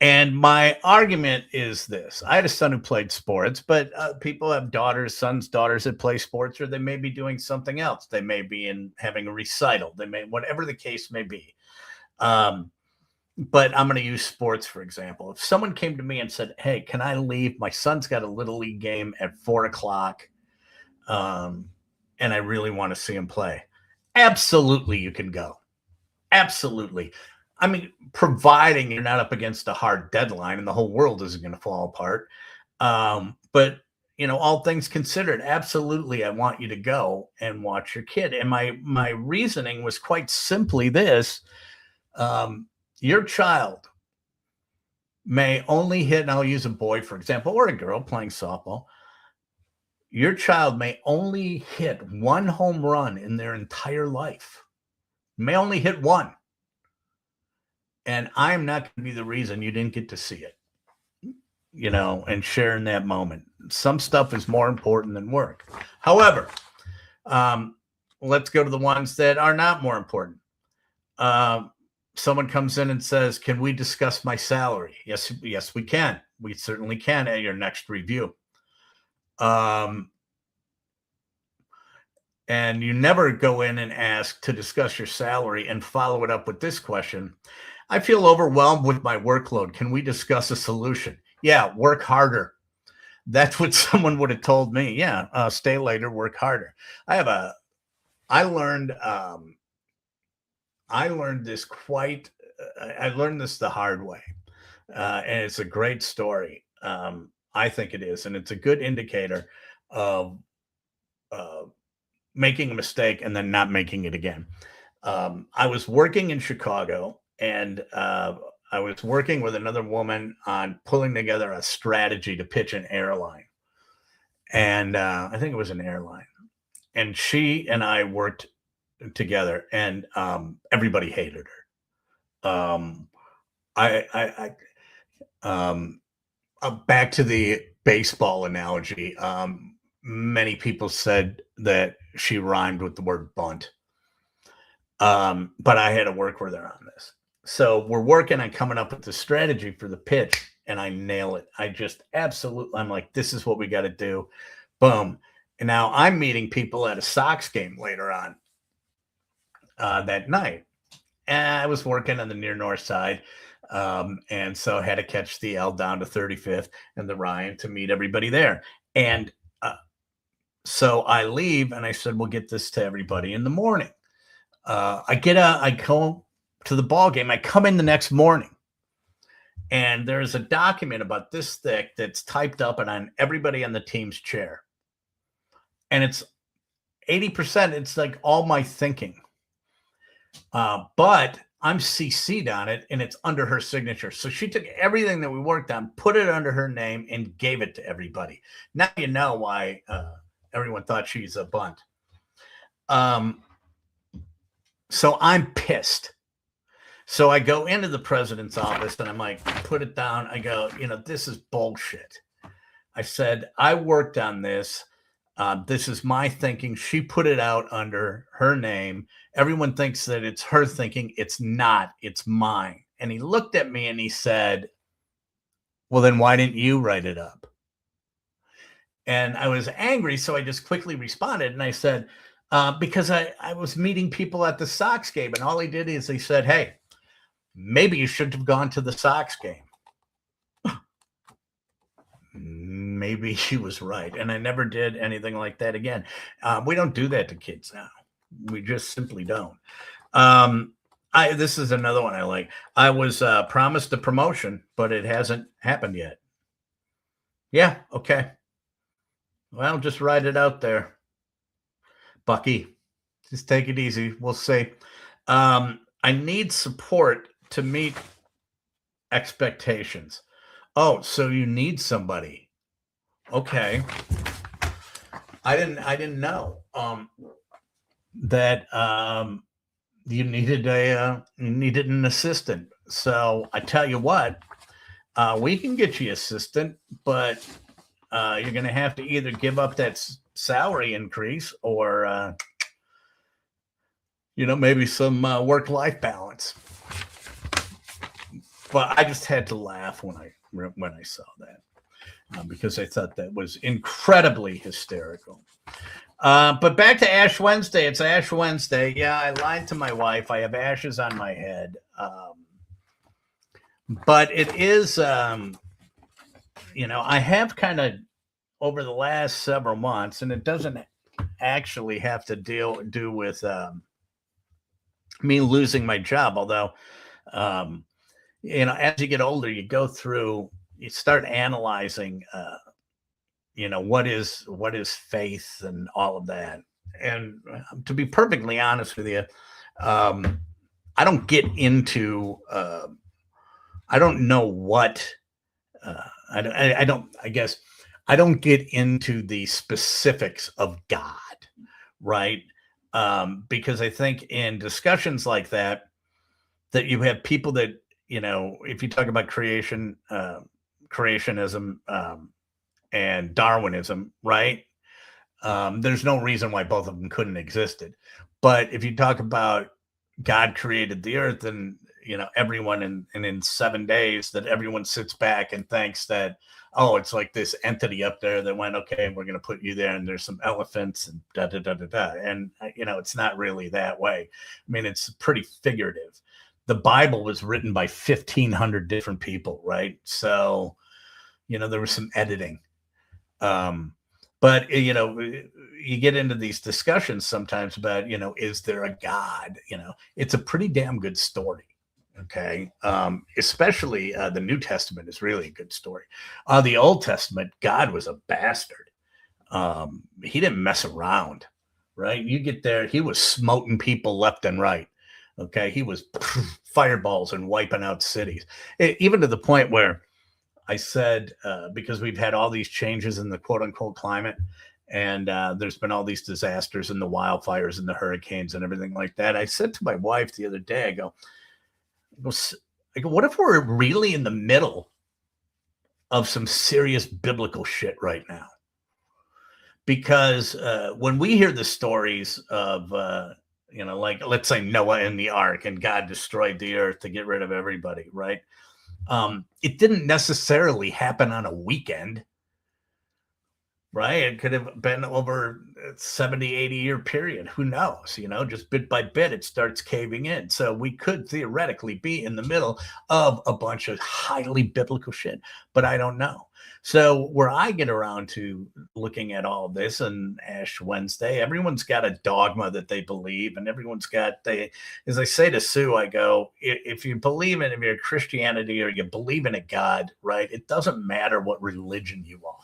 B: And my argument is this. I had a son who played sports, but people have sons, daughters that play sports, or they may be doing something else. They may be having a recital. They may, whatever the case may be. But I'm going to use sports, for example. If someone came to me and said, hey, can I leave? My son's got a little league game at 4:00. And I really want to see him play. Absolutely, you can go. Absolutely. I mean, providing you're not up against a hard deadline and the whole world isn't going to fall apart. But, all things considered, absolutely, I want you to go and watch your kid. And my reasoning was quite simply this. Your child may only hit, and I'll use a boy, for example, or a girl playing softball. Your child may only hit 1 home run in their entire life. May only hit 1. And I'm not going to be the reason you didn't get to see it, you know, and share in that moment. Some stuff is more important than work. However, let's go to the ones that are not more important. Someone comes in and says, "Can we discuss my salary?" Yes, we can. We certainly can at your next review. And you never go in and ask to discuss your salary and follow it up with this question. "I feel overwhelmed with my workload. Can we discuss a solution?" Yeah, work harder. That's what someone would have told me. Yeah, stay later, work harder. I learned this I learned this the hard way. And it's a great story. I think it is. And it's a good indicator of making a mistake and then not making it again. I was working in Chicago, and I was working with another woman on pulling together a strategy to pitch an airline. And I think it was an airline. And she and I worked together, and everybody hated her. Back to the baseball analogy. Many people said that she rhymed with the word bunt. But I had to work with her on this. So we're working on coming up with the strategy for the pitch, and I nail it. I'm like, this is what we got to do. Boom. And now I'm meeting people at a Sox game later on that night. And I was working on the near north side. And so I had to catch the L down to 35th and the Ryan to meet everybody there. And so I leave, and I said, we'll get this to everybody in the morning. I go to the ball game. I come in the next morning, and there's a document about this thick that's typed up and on everybody on the team's chair. And it's 80%. It's like all my thinking. But I'm CC'd on it, and it's under her signature. So she took everything that we worked on, put it under her name, and gave it to everybody. Now you know why everyone thought she's a bunt. So I'm pissed. So I go into the president's office, and I'm like, put it down. I go, this is bullshit. I said, I worked on this. This is my thinking. She put it out under her name. Everyone thinks that it's her thinking. It's not. It's mine. And he looked at me and he said, well, then why didn't you write it up? And I was angry, so I just quickly responded, and I said, because I was meeting people at the Sox game, and all he did is he said, hey, maybe you shouldn't have gone to the Sox game. Maybe she was right. And I never did anything like that again. We don't do that to kids now. We just simply don't. This is another one I like. I was promised a promotion, but it hasn't happened yet. Yeah, okay. Well, just write it out there. Bucky, just take it easy. We'll see. I need support to meet expectations. Oh, so you need somebody. Okay. I didn't know that you needed an assistant. So I tell you what, we can get you assistant, but you're going to have to either give up that salary increase or maybe some work-life balance. But I just had to laugh when I saw that because I thought that was incredibly hysterical. But back to Ash Wednesday. It's Ash Wednesday. Yeah, I lied to my wife. I have ashes on my head. But it is, I have kind of over the last several months, and it doesn't actually have to do with me losing my job, although as you get older, you start analyzing, what is faith and all of that. And to be perfectly honest with you, I don't get into, I don't know what, I don't get into the specifics of God, right? Because I think in discussions like that you have people that if you talk about creationism, and Darwinism, right? There's no reason why both of them couldn't existed. But if you talk about God created the earth and everyone in 7 days, that everyone sits back and thinks that, oh, it's like this entity up there that went, okay, we're going to put you there, and there's some elephants and da da da da da. And it's not really that way. I mean, it's pretty figurative. The Bible was written by 1,500 different people, right? So there was some editing. But you get into these discussions sometimes about, is there a God? It's a pretty damn good story. Okay. Especially the New Testament is really a good story. The Old Testament, God was a bastard. He didn't mess around, right? You get there, he was smoting people left and right. Okay. He was fireballs and wiping out cities, even to the point where I said, because we've had all these changes in the quote unquote climate, and there's been all these disasters and the wildfires and the hurricanes and everything like that. I said to my wife the other day, I go, what if we're really in the middle of some serious biblical shit right now? Because when we hear the stories of, like, let's say Noah and the ark and God destroyed the earth to get rid of everybody, right? It didn't necessarily happen on a weekend, right? It could have been over a 70, 80-year period. Who knows? Just bit by bit, it starts caving in. So we could theoretically be in the middle of a bunch of highly biblical shit, but I don't know. So where I get around to looking at all this, and Ash Wednesday, everyone's got a dogma that they believe, and everyone's got, as I say to Sue, I go, if you believe in, if you're Christianity or you believe in a God, right, it doesn't matter what religion you are,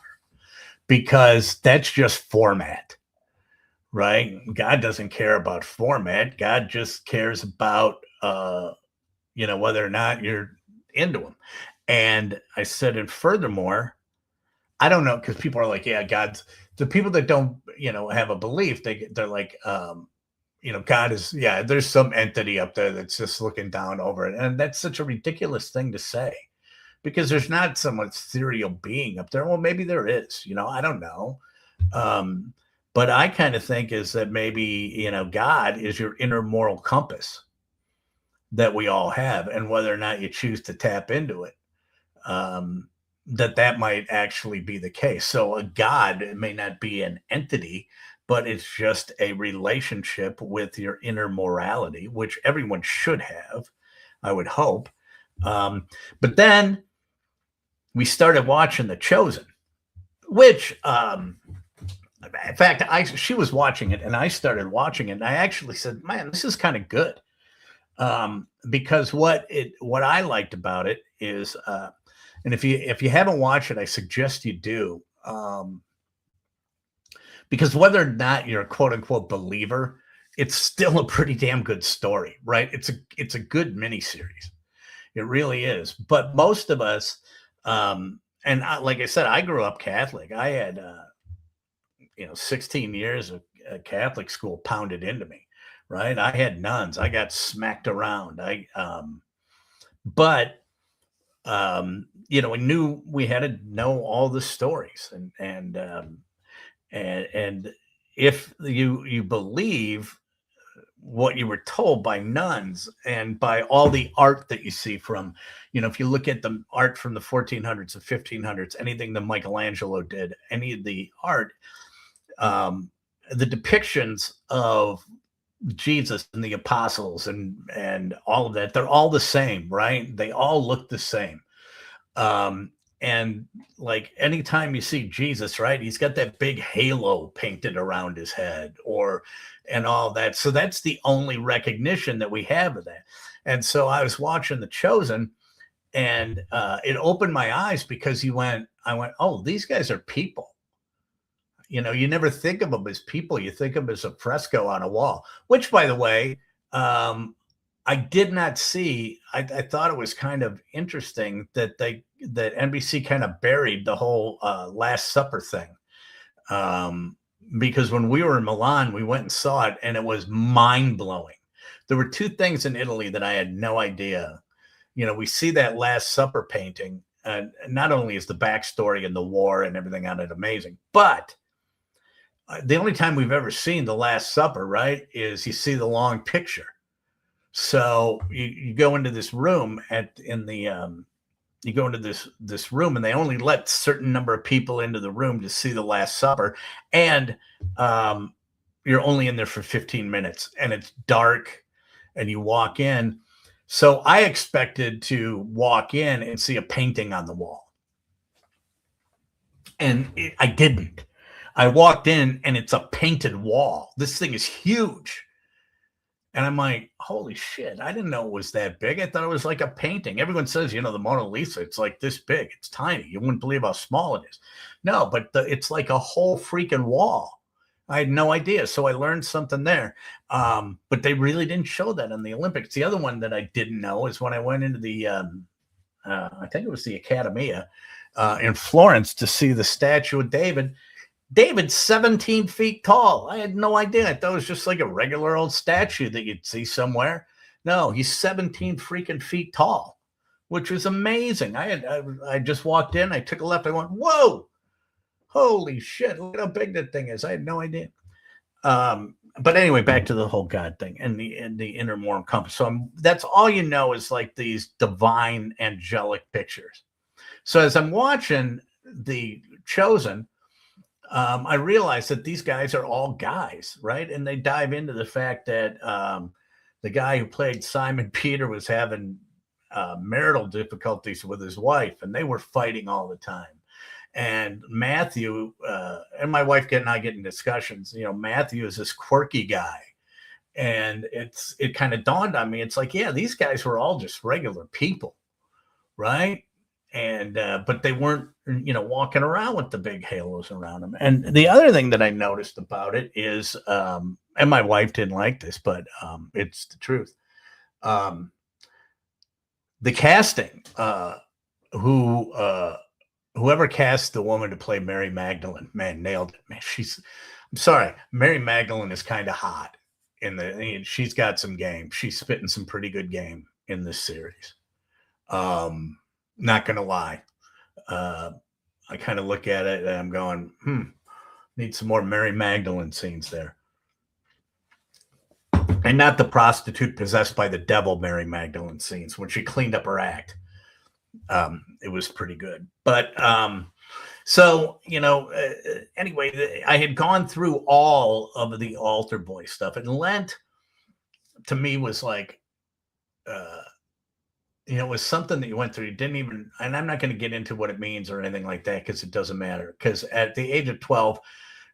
B: because that's just format, right? God doesn't care about format. God just cares about, whether or not you're into him. And I said, and furthermore, I don't know, because people are like, yeah, God's, the people that don't, have a belief, they're like, God is, yeah, there's some entity up there that's just looking down over it. And that's such a ridiculous thing to say, because there's not some ethereal being up there. Well, maybe there is, I don't know. But I kind of think is that maybe, God is your inner moral compass that we all have, and whether or not you choose to tap into it, that might actually be the case. So a God, it may not be an entity, but it's just a relationship with your inner morality, which everyone should have, I would hope. But then we started watching The Chosen, which, in fact, she was watching it and I started watching it, and I actually said, man, this is kind of good. Because what I liked about it is, and if you haven't watched it, I suggest you do, because whether or not you're a quote unquote believer, it's still a pretty damn good story, right? It's a good miniseries. It really is. But most of us, like I said, I grew up Catholic. I had 16 years of Catholic school pounded into me, right? I had nuns. I got smacked around. We knew we had to know all the stories, and if you believe what you were told by nuns and by all the art that you see from, if you look at the art from the 1400s and 1500s, anything that Michelangelo did, any of the art, the depictions of Jesus and the apostles and all of that, they're all the same, right? They all look the same. And like anytime you see Jesus, right, he's got that big halo painted around his head and all that. So that's the only recognition that we have of that. And so I was watching The Chosen, and it opened my eyes, because I went, oh, these guys are people. You never think of them as people. You think of them as a fresco on a wall, which, by the way, I did not see. I thought it was kind of interesting that NBC kind of buried the whole Last Supper thing. Because when we were in Milan, we went and saw it, and it was mind blowing. There were two things in Italy that I had no idea we see that Last Supper painting. And not only is the backstory and the war and everything on it amazing, but the only time we've ever seen the Last Supper, right, is you see the long picture. So you go into this room you go into this room, and they only let certain number of people into the room to see the Last Supper, and you're only in there for 15 minutes, and it's dark, and you walk in. So I expected to walk in and see a painting on the wall, and I didn't. I walked in, and it's a painted wall. This thing is huge. And I'm like, holy shit, I didn't know it was that big. I thought it was like a painting. Everyone says, the Mona Lisa, it's like this big. It's tiny. You wouldn't believe how small it is. No, but it's like a whole freaking wall. I had no idea. So I learned something there. But they really didn't show that in the Olympics. The other one that I didn't know is when I went into the, I think it was the Accademia in Florence to see the statue of David. David's 17 feet tall. I had no idea. I thought it was just like a regular old statue that you'd see somewhere. No, he's 17 freaking feet tall, which was amazing. I just walked in. I took a left. I went, whoa, holy shit. Look at how big that thing is. I had no idea. But anyway, back to the whole God thing and the inner moral compass. So that's all is like these divine angelic pictures. So as I'm watching The Chosen, I realized that these guys are all guys, right? And they dive into the fact that the guy who played Simon Peter was having marital difficulties with his wife, and they were fighting all the time. And Matthew and my wife and I get in discussions. Matthew is this quirky guy, and it kind of dawned on me. It's like, yeah, these guys were all just regular people, right? And but they weren't walking around with the big halos around them. And the other thing that I noticed about it is and my wife didn't like this, but it's the truth. The casting, whoever cast the woman to play Mary Magdalene, man, nailed it. Man, I'm sorry, Mary Magdalene is kind of hot she's got some game. She's spitting some pretty good game in this series. Not gonna lie. I kind of look at it and I'm going, need some more Mary Magdalene scenes there. And not the prostitute possessed by the devil Mary Magdalene scenes when she cleaned up her act. It was pretty good. But so, anyway, I had gone through all of the altar boy stuff. And Lent, to me, was like, it was something that you went through. You didn't even, and I'm not going to get into what it means or anything like that because it doesn't matter. Because at the age of 12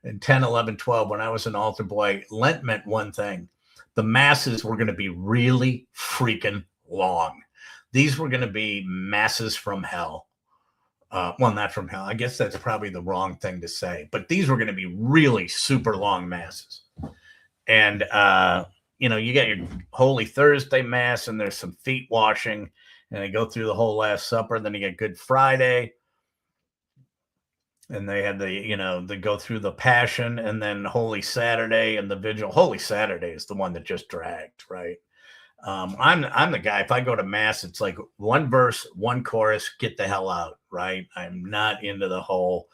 B: and 10, 11, 12, when I was an altar boy, Lent meant one thing. The masses were going to be really freaking long. These were going to be masses from hell. Well, not from hell. I guess that's probably the wrong thing to say. But these were going to be really super long masses. And, you got your Holy Thursday Mass, and there's some feet washing, and they go through the whole Last Supper. Then you get Good Friday, and they had they go through the Passion, and then Holy Saturday and the Vigil. Holy Saturday is the one that just dragged, right? I'm the guy. If I go to Mass, it's like one verse, one chorus, get the hell out, right? I'm not into the whole,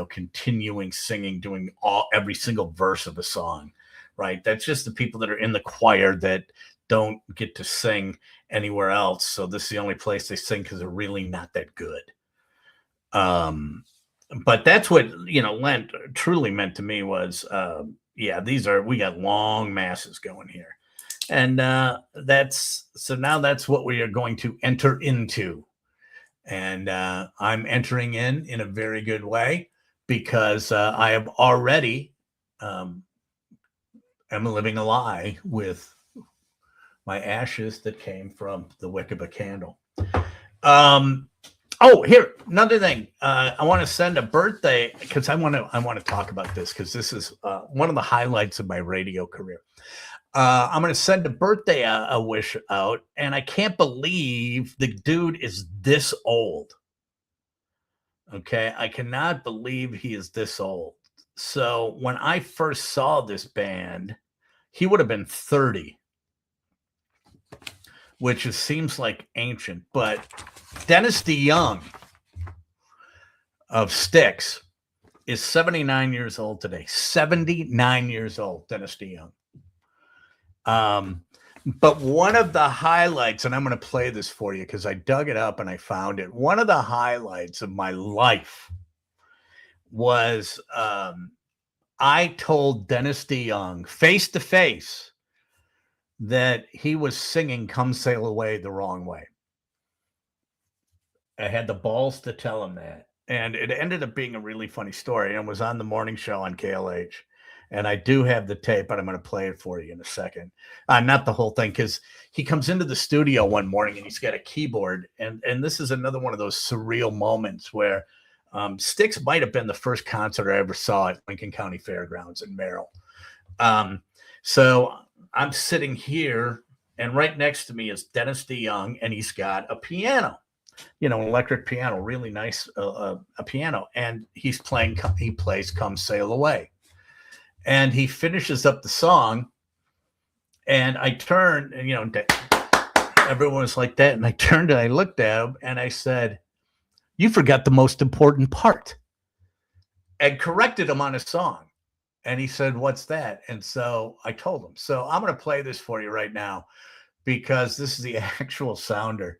B: continuing singing, doing every single verse of a song. Right. That's just the people that are in the choir that don't get to sing anywhere else. So this is the only place they sing because they're really not that good. But that's what, Lent truly meant to me was, we got long masses going here. And now that's what we are going to enter into. And I'm entering in a very good way because I have already, I'm living a lie with my ashes that came from the wick of a candle. Here, another thing. I want to send a birthday because I want to talk about this because this is one of the highlights of my radio career. I'm going to send a birthday a wish out, and I can't believe the dude is this old. Okay, I cannot believe he is this old. So when I first saw this band, he would have been 30. seems like ancient, but Dennis DeYoung of Styx is 79 years old today. 79 years old, Dennis DeYoung. But one of the highlights, and I'm going to play this for you because I dug it up and I found it. One of the highlights of my life was I told Dennis DeYoung face to face that he was singing Come Sail Away the wrong way. I had the balls to tell him that. And it ended up being a really funny story and was on the morning show on KLH. And I do have the tape, but I'm going to play it for you in a second. Not the whole thing, because he comes into the studio one morning and he's got a keyboard. And this is another one of those surreal moments where Styx might have been the first concert I ever saw at Lincoln County Fairgrounds in Merrill. So I'm sitting here, and right next to me is Dennis DeYoung, and he's got a piano. An electric piano, really nice a piano. And he plays Come Sail Away. And he finishes up the song. And I turned, and, everyone was like that. And I turned and I looked at him and I said, "You forgot the most important part." And corrected him on his song. And he said, "What's that?" And so I told him. So I'm going to play this for you right now because this is the actual sounder.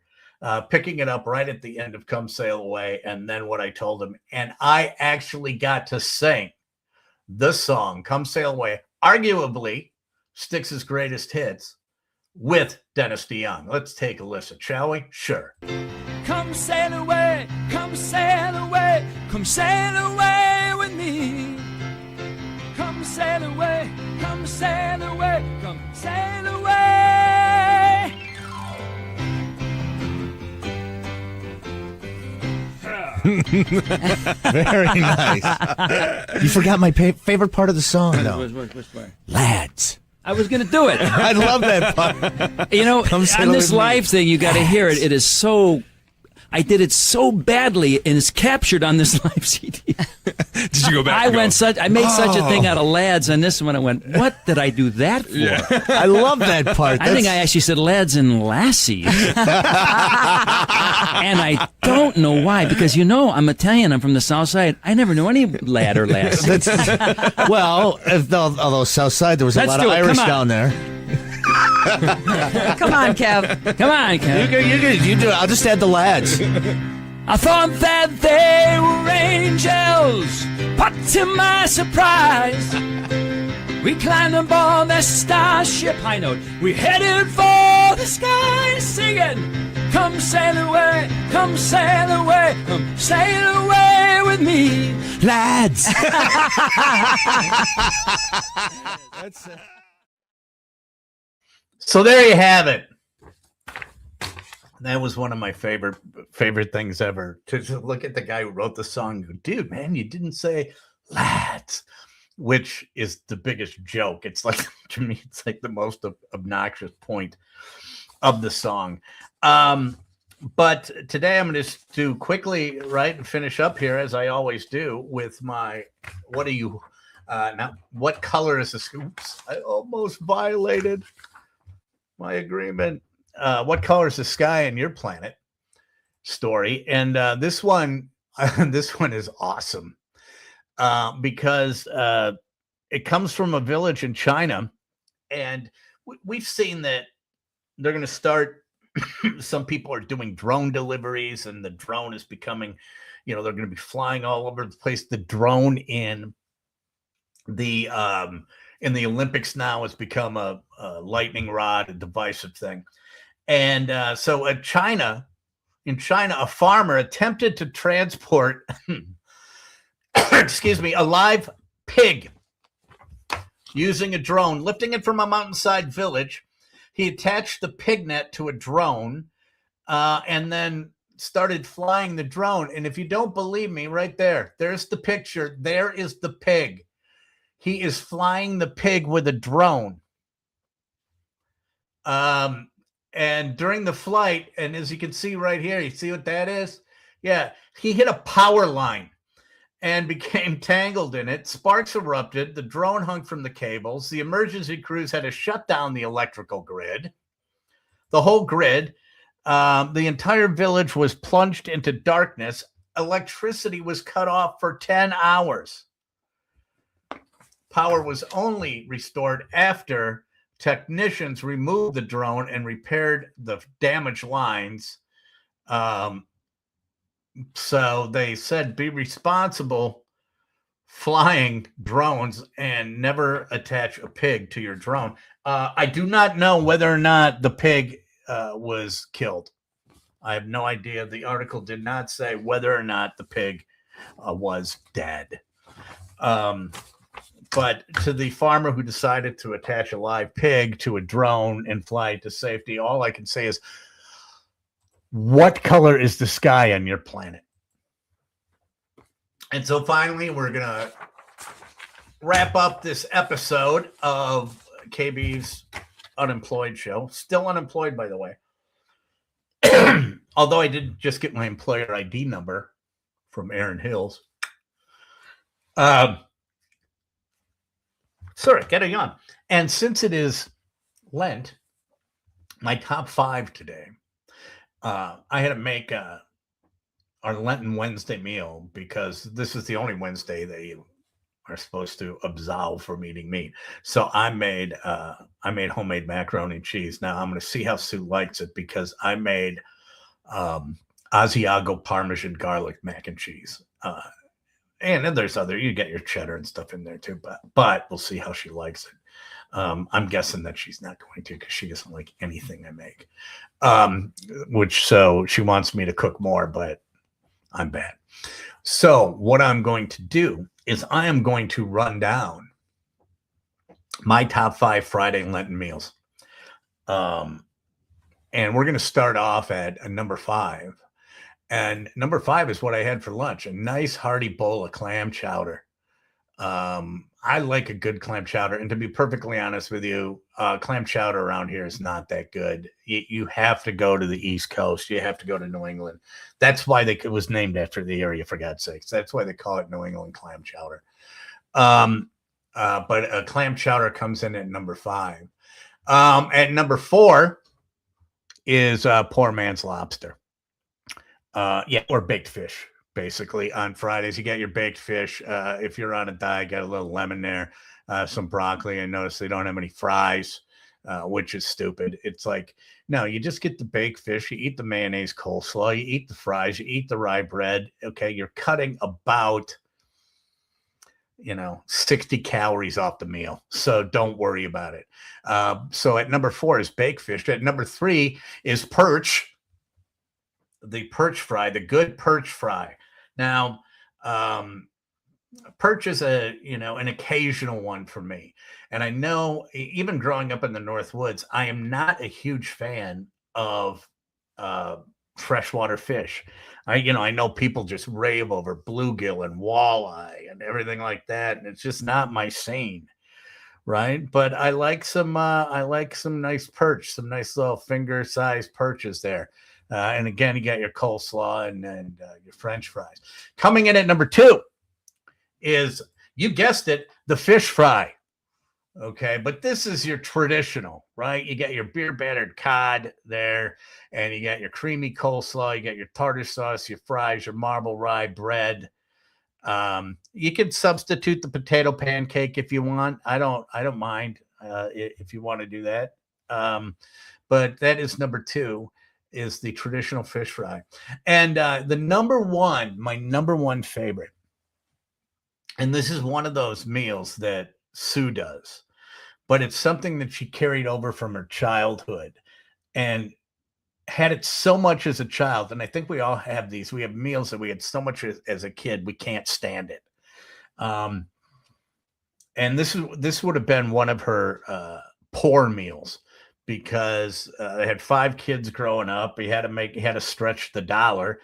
B: Picking it up right at the end of Come Sail Away, and then what I told him. And I actually got to sing the song Come Sail Away, arguably Styx's greatest hits, with Dennis DeYoung. Let's take a listen, shall we? Sure.
C: Come sail away, come sail away, come sail away with me. Come sail away, come sail away, come sail away.
D: Very nice. You forgot my favorite part of the song, though.
C: Which part?
D: Lads.
C: I was going to do it.
D: I love that part.
C: On this live thing, you got to hear it. It is so... I did it so badly, and it's captured on this live CD.
E: Did you go back?
C: I made such a thing out of lads on this one. I went, what did I do that for?
E: Yeah.
D: I love that part.
C: I think I actually said lads and lassies. And I don't know why, because I'm Italian. I'm from the South Side. I never knew any lad or lassie.
D: Although South Side, there was a lot of Irish down there.
F: Come on, Kev.
C: Come on, Kev.
D: You do it. I'll just add the lads.
C: I thought that they were angels, but to my surprise, we climbed aboard the starship. High note. We headed for the sky, singing, "Come sail away, come sail away, come sail away with me,
D: Lads.
B: That's it. So there you have it. That was one of my favorite things ever. To look at the guy who wrote the song, go, dude, man, you didn't say lads, which is the biggest joke. It's like, to me, it's like the most obnoxious point of the song. But today I'm going to do quickly, right, and finish up here, as I always do, with my, what color is this? Oops, I almost violated my agreement. What color is the sky on your planet story? And this one is awesome because it comes from a village in China, and we've seen that they're going to start. Some people are doing drone deliveries, and the drone is becoming, they're going to be flying all over the place. The drone in the Olympics now has become a lightning rod, a divisive thing. And so in China, a farmer attempted to transport, a live pig using a drone, lifting it from a mountainside village. He attached the pig net to a drone and then started flying the drone. And if you don't believe me, right there's the picture. There is the pig. He is flying the pig with a drone. And during the flight, and as you can see right here, you see what that is? Yeah, he hit a power line and became tangled in it. Sparks erupted. The drone hung from the cables. The emergency crews had to shut down the electrical grid. the whole grid. The entire village was plunged into darkness. Electricity was cut off for 10 hours. Power was only restored after technicians removed the drone and repaired the damaged lines. So they said, be responsible flying drones and never attach a pig to your drone. I do not know whether or not the pig was killed. I have no idea. The article did not say whether or not the pig was dead. But to the farmer who decided to attach a live pig to a drone and fly it to safety, all I can say is, what color is the sky on your planet? And so finally, we're going to wrap up this episode of KB's Unemployed show. Still unemployed, by the way. Although I did just get my employer ID number from Aaron Hills. Sorry, getting on. And since it is Lent, my top 5 today, I had to make our Lenten Wednesday meal because this is the only Wednesday they are supposed to absolve from eating meat. So I made homemade macaroni and cheese. Now I'm going to see how Sue likes it because I made Asiago Parmesan garlic mac and cheese. And then there's you get your cheddar and stuff in there too, but we'll see how she likes it. I'm guessing that she's not going to because she doesn't like anything I make. So she wants me to cook more, but I'm bad. So what I'm going to do is I am going to run down my top 5 Friday Lenten meals. And we're going to start off at number 5. And number 5 is what I had for lunch, a nice hearty bowl of clam chowder. I like a good clam chowder. And to be perfectly honest with you, clam chowder around here is not that good. You have to go to the East Coast. You have to go to New England. That's why it was named after the area, for God's sakes. That's why they call it New England clam chowder. But a clam chowder comes in at number 5. At number 4 is poor man's lobster. Or baked fish. Basically, on Fridays, you get your baked fish. If you're on a diet, get a little lemon there, some broccoli. I notice they don't have any fries, which is stupid. It's like, no, you just get the baked fish. You eat the mayonnaise coleslaw. You eat the fries. You eat the rye bread. Okay, you're cutting about, 60 calories off the meal. So don't worry about it. So at number 4 is baked fish. At number 3 is perch. The perch fry, the good perch fry. Now, perch is an occasional one for me. And I know even growing up in the North Woods, I am not a huge fan of freshwater fish. I know people just rave over bluegill and walleye and everything like that. And it's just not my scene. Right. But I like some nice perch, some nice little finger sized perches there. And again, you got your coleslaw and your French fries. Coming in at number 2 is, you guessed it, the fish fry. Okay, but this is your traditional, right? You got your beer battered cod there, and you got your creamy coleslaw, you got your tartar sauce, your fries, your marble rye bread. You can substitute the potato pancake if you want. I don't mind if you want to do that. But that is number 2. Is the traditional fish fry. And my number one favorite, and this is one of those meals that Sue does, but it's something that she carried over from her childhood and had it so much as a child. And I think we all have these. We have meals that we had so much as a kid, we can't stand it. And this would have been one of her poor meals. Because they had 5 kids growing up. He had to stretch the dollar.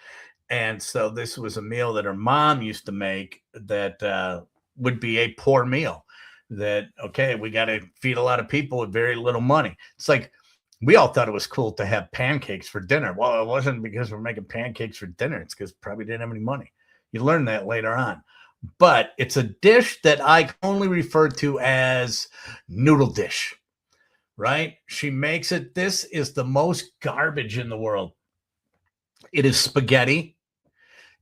B: And so this was a meal that her mom used to make that would be a poor meal. That, okay, we got to feed a lot of people with very little money. It's like, we all thought it was cool to have pancakes for dinner. Well, it wasn't because we're making pancakes for dinner. It's because probably didn't have any money. You learn that later on. But it's a dish that I only refer to as noodle dish. right? She makes it. This is the most garbage in the world. It is spaghetti,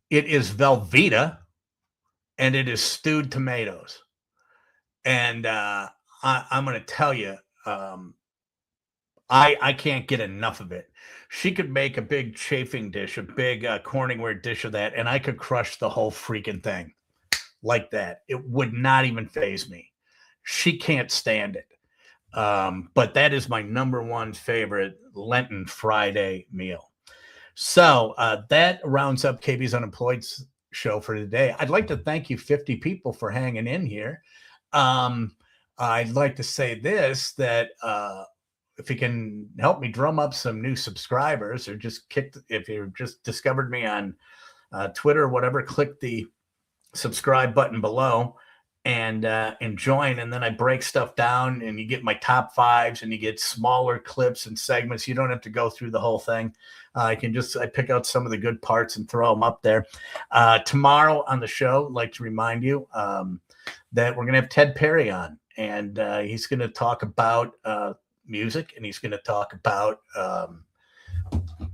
B: it is Velveeta, and it is stewed tomatoes. And I'm going to tell you, I can't get enough of it. She could make a big chafing dish, a big Corningware dish of that, and I could crush the whole freaking thing like that. It would not even faze me. She can't stand it. But that is my number one favorite Lenten Friday meal. So that rounds up KB's Unemployed show for today. I'd like to thank you 50 people for hanging in here. I'd like to say this, that if you can help me drum up some new subscribers, or if you just discovered me on Twitter or whatever, click the subscribe button below and join. And then I break stuff down and you get my top fives and you get smaller clips and segments. You don't have to go through the whole thing. I pick out some of the good parts and throw them up there. Tomorrow on the show, I'd like to remind you that we're going to have Ted Perry on, and he's going to talk about music, and he's going to talk about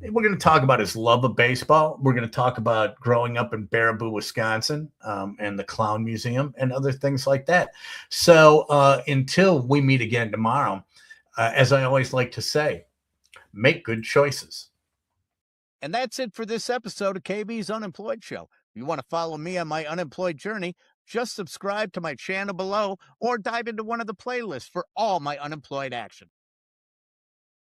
B: we're going to talk about his love of baseball. We're going to talk about growing up in Baraboo, Wisconsin, and the Clown Museum and other things like that. So until we meet again tomorrow, as I always like to say, make good choices.
E: And that's it for this episode of KB's Unemployed Show. If you want to follow me on my unemployed journey, just subscribe to my channel below or dive into one of the playlists for all my unemployed action.